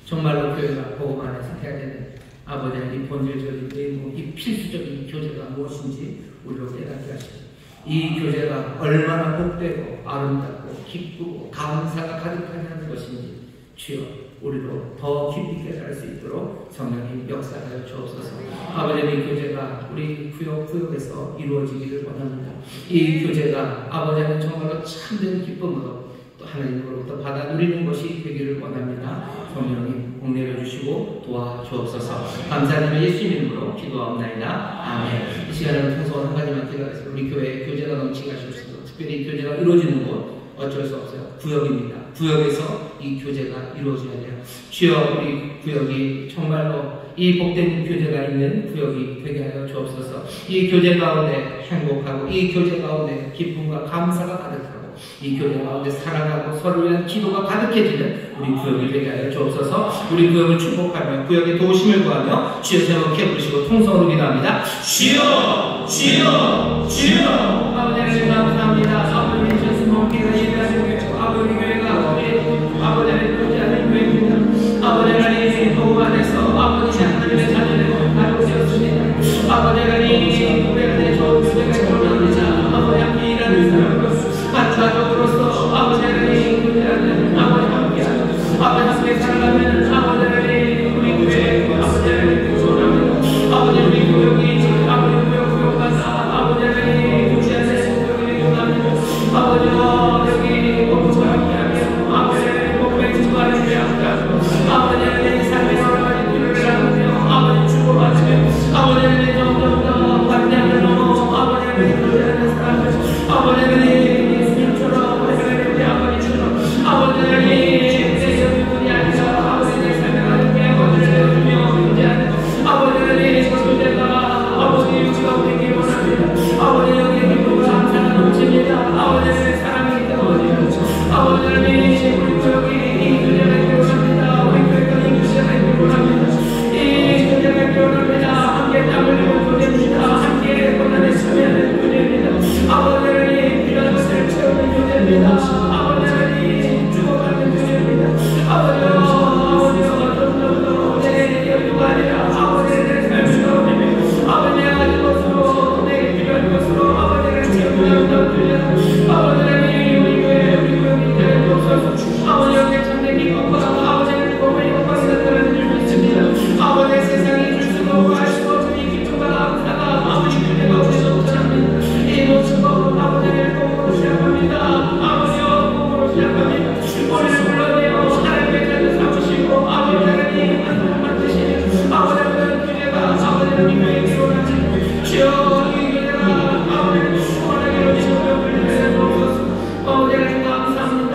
정말로 교회가 복음 안에서 해야 되는 아버지 하나님 본질적인 의무, 이 필수적인 교제가 무엇인지 우리로 깨닫게 하시고 이 교제가 얼마나 복되고 아름답고 기쁘고 감사가 가득하는 것인지 주여 우리로 더 깊이 깨달을 수 있도록 성령님 역사하여 주옵소서. 아버지의 교제가 우리 구역에서 이루어지기를 원합니다. 이 교제가 아버지는 정말로 참된 기쁨으로 또 하나님으로부터 받아 누리는 것이 되기를 원합니다. 성령님 복내려 주시고 도와주옵소서. 감사드리며 예수님 이름으로 기도하옵나이다. 아멘. 이 시간을 통해서 한 가지만 기도하겠습니다. 우리 교회에 교제가 넘치게 하시옵소서. 특별히 교제가 이루어지는 곳 어쩔 수 없어요. 구역입니다. 구역에서 이 교제가 이루어져야 돼요. 주여 우리 구역이 정말로 이 복된 교제가 있는 구역이 되게 하여 주옵소서. 이 교제 가운데 행복하고 이 교제 가운데 기쁨과 감사가 가득하고 이 교제 가운데 사랑하고 서로를 위한 기도가 가득해지는 우리 구역이 되게 하여 주옵소서. 우리 구역을 축복하며 구역의 도우심을 구하며 주여 새롭게 부르시고 통성으로 기도합니다. 주여 주여 주여. 아버지 하나님 감사합니다. 아버지 주셔서 먹기가 예배하시고 아버지 교회가 아버지 하나님 교제하는 교회입니다. 아버지 하나님 복음 안에서 아버지 하나님의 자녀를 가지고 되었습니다. 아버지 하나님 우리가 내 좋은 교제가 일어납니다. 아버지 함께 일하는 사람으로서 한사적으로서 아버지 하나님 교제하는 아버지 함께하는 아버지 함께 살아가면 아버지 하나님 우리 교회 아버지 하나님 소원합니다. 아버지 우리 교육이 아버지 구역마다 아버지 하나님 교제하는 교육이 일어납니다. 아버지 여기 복음과 함께하며 아버지 복음의 주관을 위하여 아버지 하나님 삶의 여러 가지 필요를 하며 아버지 주고받으며 아버지 하나님 점점 더 관념을 넘어 아버지 하나님 교제하는 사람들 아버지 하나님 예수님처럼 하나님 아버지처럼 아버지 하나님 내 영혼이 아니라 아버지 내 삶의 하나님께 아버지를 내어주며 교제하는 아버지 하나님 그 교제가 아버지 유지가 되길 원합니다. 아버지 여기 기쁨과 감사가 넘칩니다. 아버지 하나님 사랑이 되어지고 아버지 하나님 우리 구역이 이 교제가 있길 원합니다. 우리 교회가 이 교제가 있길 원합니다. 이 교제가 있길 원합니다. 함께 땀 흘리고 교제입니다. 함께 고난에 참여하는 교제입니다. 아버지 하나님 필요한 것을 채우는 교제입니다. 아버지 하나님 주고받는 교제입니다. 아버지 점점 더 내 여유가 아니라 아버지 내 삶을 넣으며 아버지 내가 가진 것으로 내게 필요한 것으로 아버지 하나님 채우는 교제 아버지 하나님 우리 교회이 되어주옵소서. 아버지 여기에 참된 기쁨과 아버지 하나님 복음의 영광이 나타나는 줄 믿습니다. 아버지 세상이 줄 수가 없고 할 수가 없는 이 기쁨과 감사가 아버지 교회가 우리에서 나타납니다. 이 모든 것으로 아버지 하나님 복음으로 시작합니다. 아버지여 복음으로 시작합니다. 우리를 불러내어 하나님의 자녀 삼으시고 아버지 하나님 하나님 만드시는 아버지 하나님 교제가 아버지 하나님 교회에 일어나는 주여 이 교제가 아버지 하나님 소원하게 이루어지시고 병을 내려주옵소서. 아버지 하나님 감사합니다.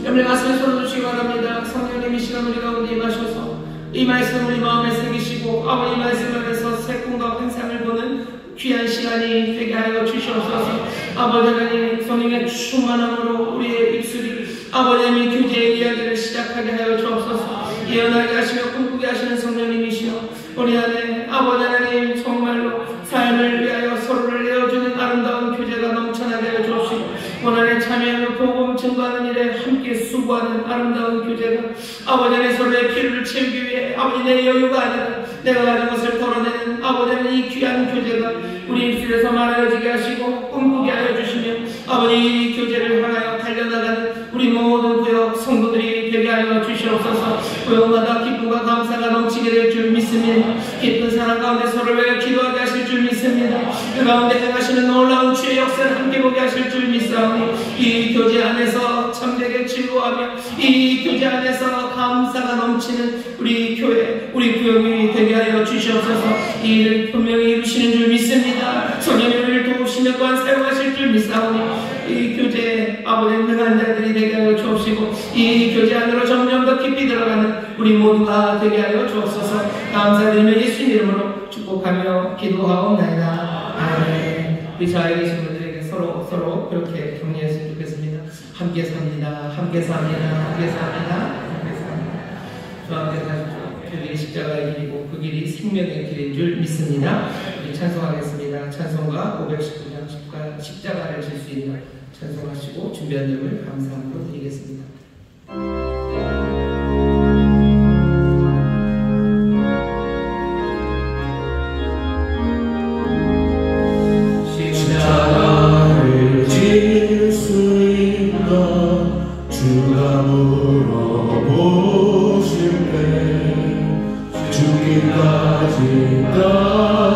여러분의 가슴에 손을 주시기 바랍니다. 성령님 이 시간 우리 가운데 임하셔서 이 말씀 우리 마음에 새기시고 아버지 말씀 안에서 새 꿈과 환상을 보는 귀한 시간이 되게 하여 주시옵소서. 아버지 하나님 성령의 충만함으로 우리의 입술이 아버지 하나님 교제의 이야기를 시작하게 하여 주옵소서. 예언하게 하시며 꿈꾸게 하시는 성령님이시여 우리 안에 아버지 하나님 정말로 삶을 위하여 서로를 내어주는 아름다운 교제가 넘쳐나게 하여 주옵시고 고난에 참여하며 복음 증거하는 일에 함께 수고하는 아름다운 교제가 아버지 하나님 서로의 필요를 채우기 위해 아버지 내 여유가 아니라 내가 가진 것을 덜어내는 아버지 하나님 이 귀한 교제가 우리 입술에서 말하여지게 하시고 꿈꾸게 하여 주시며 아버지 이 교제를 향하여 달려나가는 우리 모든 구역 성도들이 되게 하여 주시옵소서. 구역마다 기쁨과 감사가 넘치게 될 줄 믿습니다. 기쁜 사랑 가운데 서로를 위해 기도하게 하실 줄 믿습니다. 그 가운데 행하시는 놀라운 주의 역사를 함께 보게 하실 줄 믿사오니 이 교제 안에서 참되게 즐거워하며 이 교제 안에서 감사가 넘치는 우리 교회 우리 구역이 되게 하여 주시옵소서. 이 일을 분명히 이루시는 줄 믿습니다. 성령님 우리를 도우시며 또한 사용하실 줄 믿사오니 이 교제에 아버지 능한 자들이 되게 하여 주옵시고 이 교제 안으로 점점 더 깊이 들어가는 우리 모두가 되게 하여 주옵소서. 감사드리며 예수님 이름으로 축복하며 기도하옵나이다. 아멘. 우리 자리에 계신 분들에게 서로 그렇게 격려했으면 좋겠습니다. 함께 삽니다. 함께 삽니다. 함께 삽니다. 함께 삽니다. 저 함께 사십시오. 그 길이 십자가의 길이고 그 길이 생명의 길인 줄 믿습니다. 우리 찬송하겠습니다. 찬송가 519장 십자가를 질 수 있는 찬송하시고 준비한 점을 감사함으로 드리겠습니다. 십자가를 질 수 있나 주가 물어보실 때 죽기까지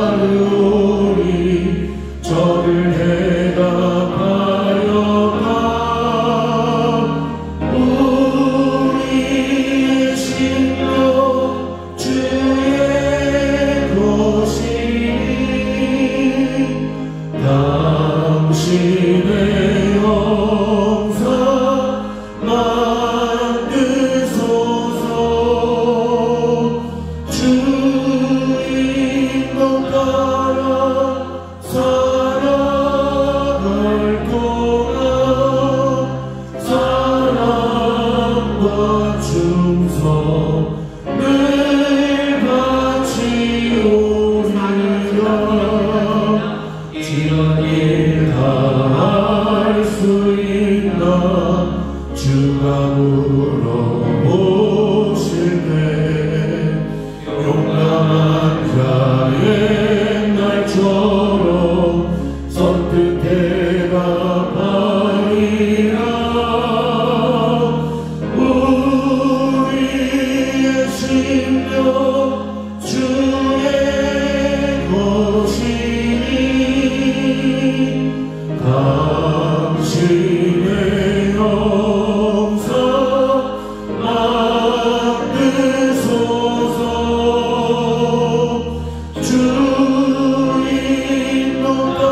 따르오리 저를 대답하였다. 우리의 심령 주의 것이니 당신의 영상 만드소서. 주인도 따라 살아갈 동안 사랑과 충성을 바치오리라. 지연 일 다할 수 있나 주가 물어보실 때 용감한 자의 날처럼 선뜻 대답하리라. 우리의 심령 주의 것이니 당신의 영상 만드소서. 주인도 따라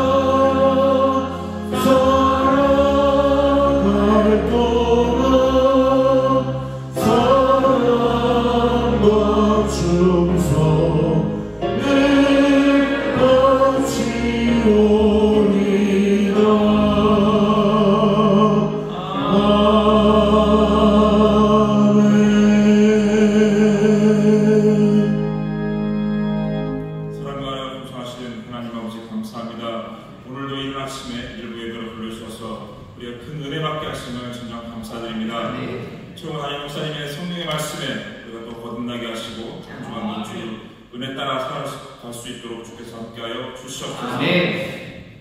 살아갈 동안 사랑과 충성을 바치오리라. 사랑하여 공성하시는 하나님 아버지 감사합니다. 오늘도 이른 아침에 일부 예배로 불러주셔서 우리가 큰 은혜 받게 하심을 진정 감사드립니다. 최고 담임 목사님의 성령의 말씀에 우리가 또 거듭나게 하시고 주한 주 은혜 따라 살아갈 수 있도록 주께서 함께하여 주시옵소서.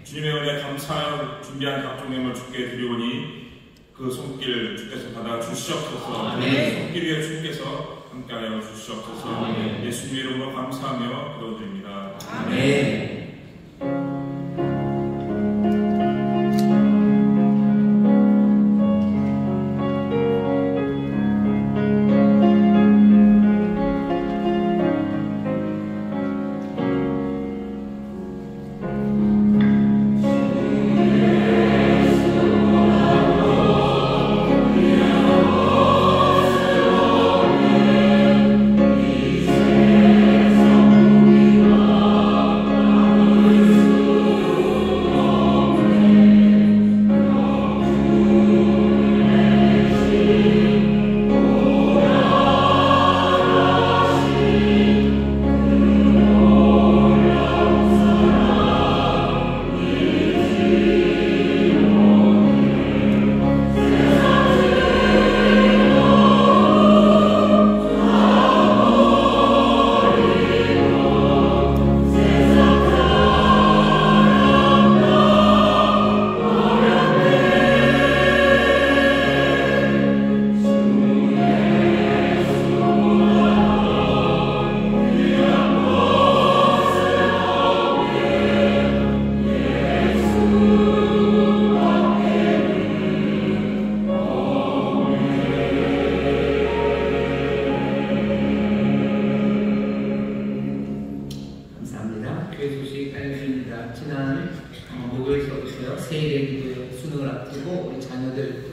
주님의 은혜 감사하여 준비한 각종 예물 주께 드리오니 그 손길 주께서 받아 주시옵소서. 손길 위에 주께서 함께하여 주시옵소서. 예수님의 이름으로 감사하며 기도드립니다. 아멘.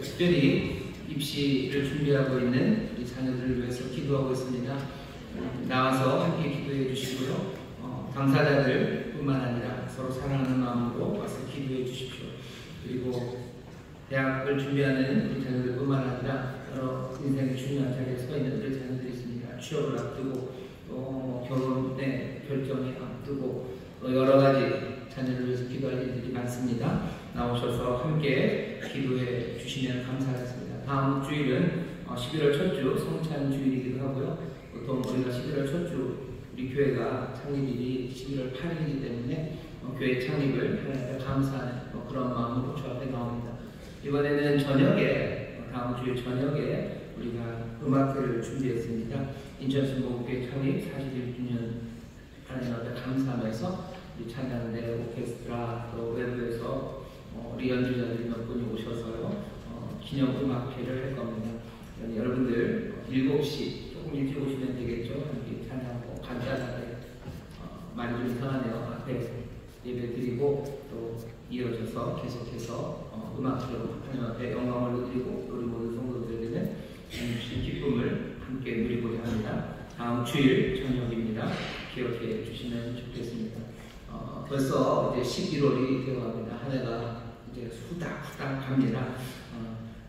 특별히 입시를 준비하고 있는 우리 자녀들을 위해서 기도하고 있습니다. 나와서 함께 기도해 주시고요. 당사자들 뿐만 아니라 서로 사랑하는 마음으로 와서 기도해 주십시오. 그리고 대학을 준비하는 우리 자녀들 뿐만 아니라 여러 인생의 중요한 자리에 서 있는 우리 자녀들이 있습니다. 취업을 앞두고 또 결혼의 결정이 앞두고 또 여러 가지 자녀를 위해서 기도할 일들이 많습니다. 나오셔서 함께 기도해 주시면 감사하겠습니다. 다음 주일은 11월 첫 주 성찬 주일이기도 하고요. 보통 우리가 11월 첫 주 우리 교회가 창립일이 11월 8일이기 때문에 교회 창립을 하나님께 감사하는 그런 마음으로 주 앞에 나옵니다. 이번에는 저녁에 다음 주일 저녁에 우리가 음악회를 준비했습니다. 인천순복음교회 창립 41주년 하나님 앞에 감사하면서 우리 찬양대 오케스트라 또 외부에서 우리 연주자들이 몇 분이 오셔서요 기념 음악회를 할 겁니다. 여러분들 7시 조금 일찍 오시면 되겠죠. 이렇게 찬양하고 간단하게 많이 좀 이상하네요. 앞에 예배 드리고 또 이어져서 계속해서 음악으로 하나님 앞에 영광을 드리고 우리 모든 성도들에게는 주신 기쁨을 함께 누리고자 합니다. 다음 주일 저녁입니다. 기억해 주시면 좋겠습니다. 벌써 이제 11월이 되어갑니다. 한 해가 이제 후닥후닥 갑니다.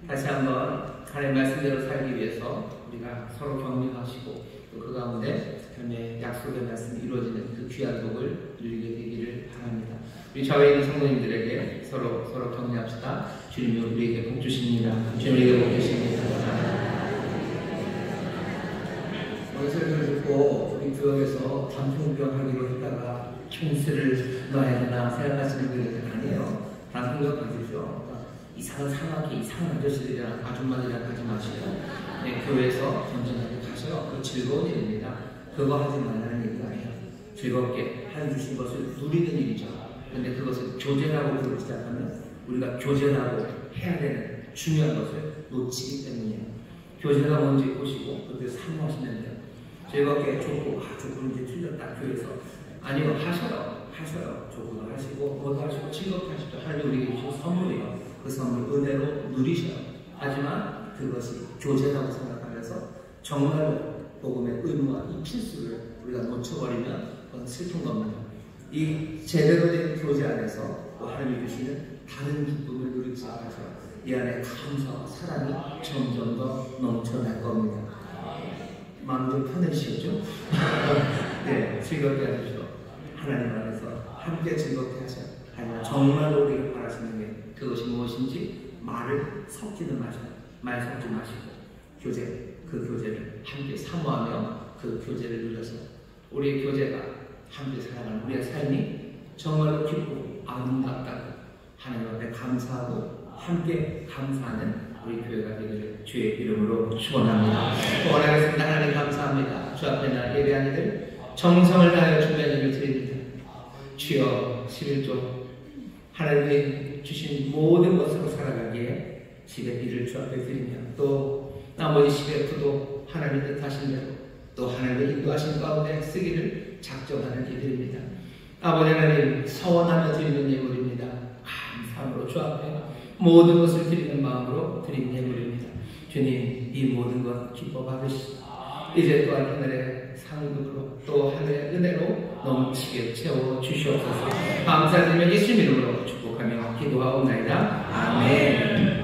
다시 한번 하나님의 말씀대로 살기 위해서 우리가 서로 격려하시고 또 그 가운데 하나님의 약속의 말씀이 이루어지는 그 귀한 복을 누리게 되기를 바랍니다. 우리 좌우에 있는 성도님들에게 서로 격려합시다. 주님이 우리에게 복 주십니다. 주님에게 복 주십니다. 오늘 설교를 듣고 우리 구역에서 단풍병 하기로 했다가 킹스를 넣어야 되나 생각하시는 분들은 아니에요. 단풍병 가지죠. 이상한 사막에 이상한 아저씨들이랑 아줌마들이랑 가지 마시고 교회에서 전전하게 가셔요. 그 즐거운 일입니다. 그거 하지 말라는 얘기가 아니에요. 즐겁게 하나님 주신 것을 누리는 일이죠. 그런데 그것을 교제라고 부르기 시작하면 우리가 교제라고 해야 되는 중요한 것을 놓치기 때문이에요. 교제가 뭔지 보시고 그것을 사모하시면 돼요. 즐겁게 족구, 족구는 이제 틀렸다 교회에서 아니요 하셔요. 족구도 하시고 뭐도 하시고 즐겁게 하시죠. 하나님 우리에게 주신 선물이요. 그 선물 은혜로 누리셔요. 하지만 그것이 교제라고 생각하면서 정말로 복음의 의무와 이 필수를 우리가 놓쳐버리면 그건 슬픈 겁니다. 이 제대로 된 교제 안에서 하나님이 주시는 다른 기쁨을 누리기 시작하죠. 이 안에 감사와 사랑이 점점 더 넘쳐날 겁니다. 마음 좀 편해지셨죠? 네, 즐겁게 하십시오. 하나님 안에서 함께 즐겁게 하셔요. 하지만 정말로 우리가 바라시는 게 그것이 무엇인지 말을 섞지는 마셔요. 말 섞지 마시고 그 교제를 함께 사모하며 그 교제를 누려서 우리의 교제가 함께 살아가는 우리의 삶이 정말로 기쁘고 아름답다고 하나님 앞에 감사하고 함께 감사하는 우리 교회가 되기를 주의 이름으로 축원합니다. 원하겠습니다. 하나님 감사합니다. 주 앞에 나 예배한 이들 정성을 다하여 준비한 일을 드립니다. 주여 11조 하나님이 주신 모든 것으로 살아가기에 집의 일을 주 앞에 드리며 또 나머지 10F도 하나님의 뜻하신 대로 또 하나님의 인도하신 가운데 쓰기를 작정하는 일들입니다. 아버지 하나님 서원하며 드리는 예물입니다. 감사함으로 주 앞에 모든 것을 드리는 마음으로 드리는 예물입니다. 주님 이 모든 것 기뻐 받으시고 이제 또한 하늘의 상급으로 또 하늘의 은혜로 넘치게 채워 주시옵소서. 감사드리며 예수 이름으로 축복하며 기도하옵나이다. 아멘.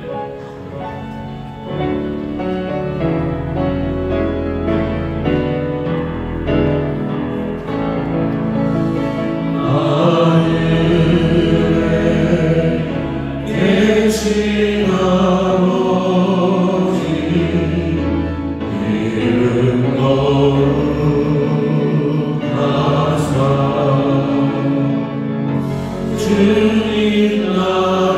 주님 나라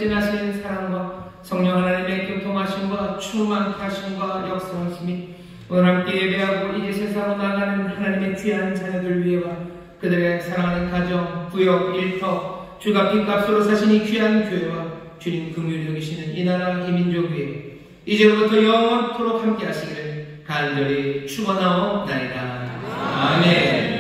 진하신 사랑과 성령 하나님의 교통하심과 충만케 하심과 역사하심이 오늘 함께 예배하고 이제 세상으로 나가는 하나님의 귀한 자녀들 위에와 그들의 사랑하는 가정, 구역, 일터, 주가 빚값으로 사신 이 귀한 교회와 주님 긍휼히 여기시는 이 나라 이 민족 위에 이제부터 영원토록 함께 하시기를 간절히 축원하옵나이다. 아멘.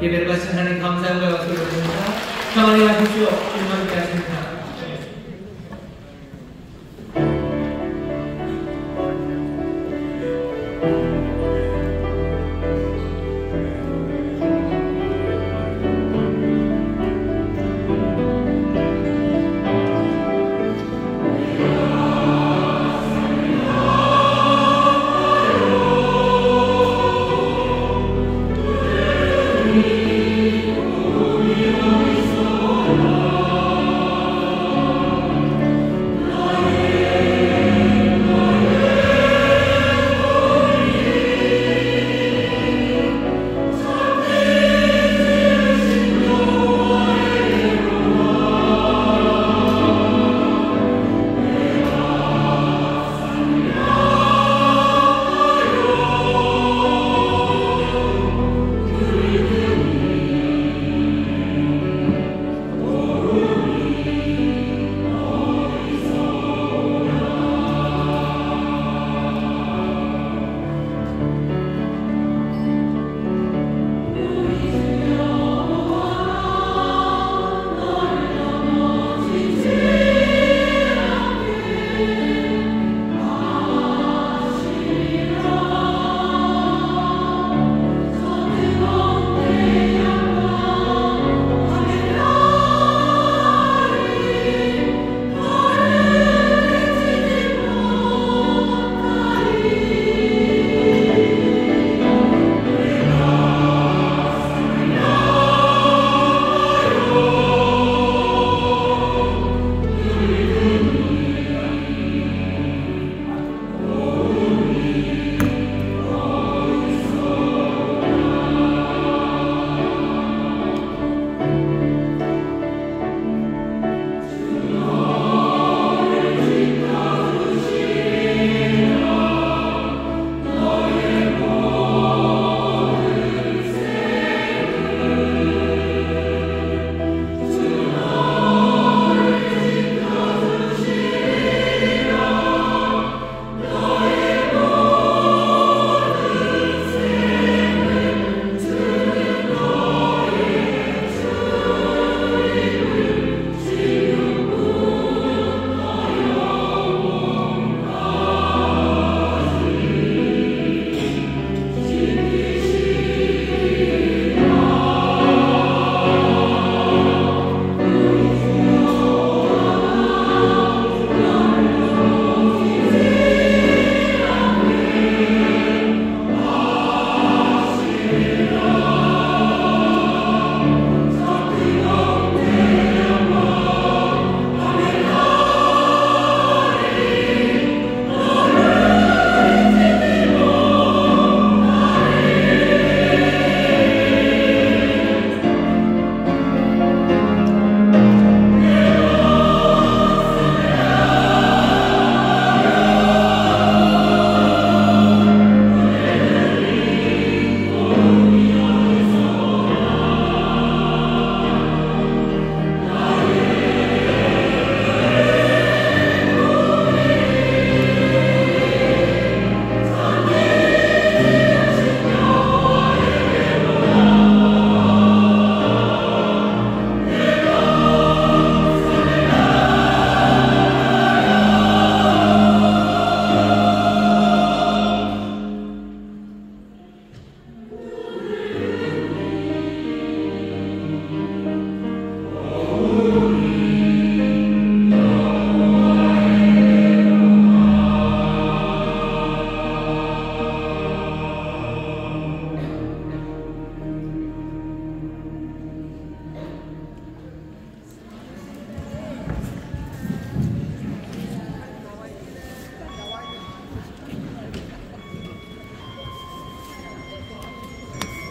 예배를 바친 하나님 감사함과 박수를 드립니다. 평안히 가십시오. 주님 함께 하십니다. Amen.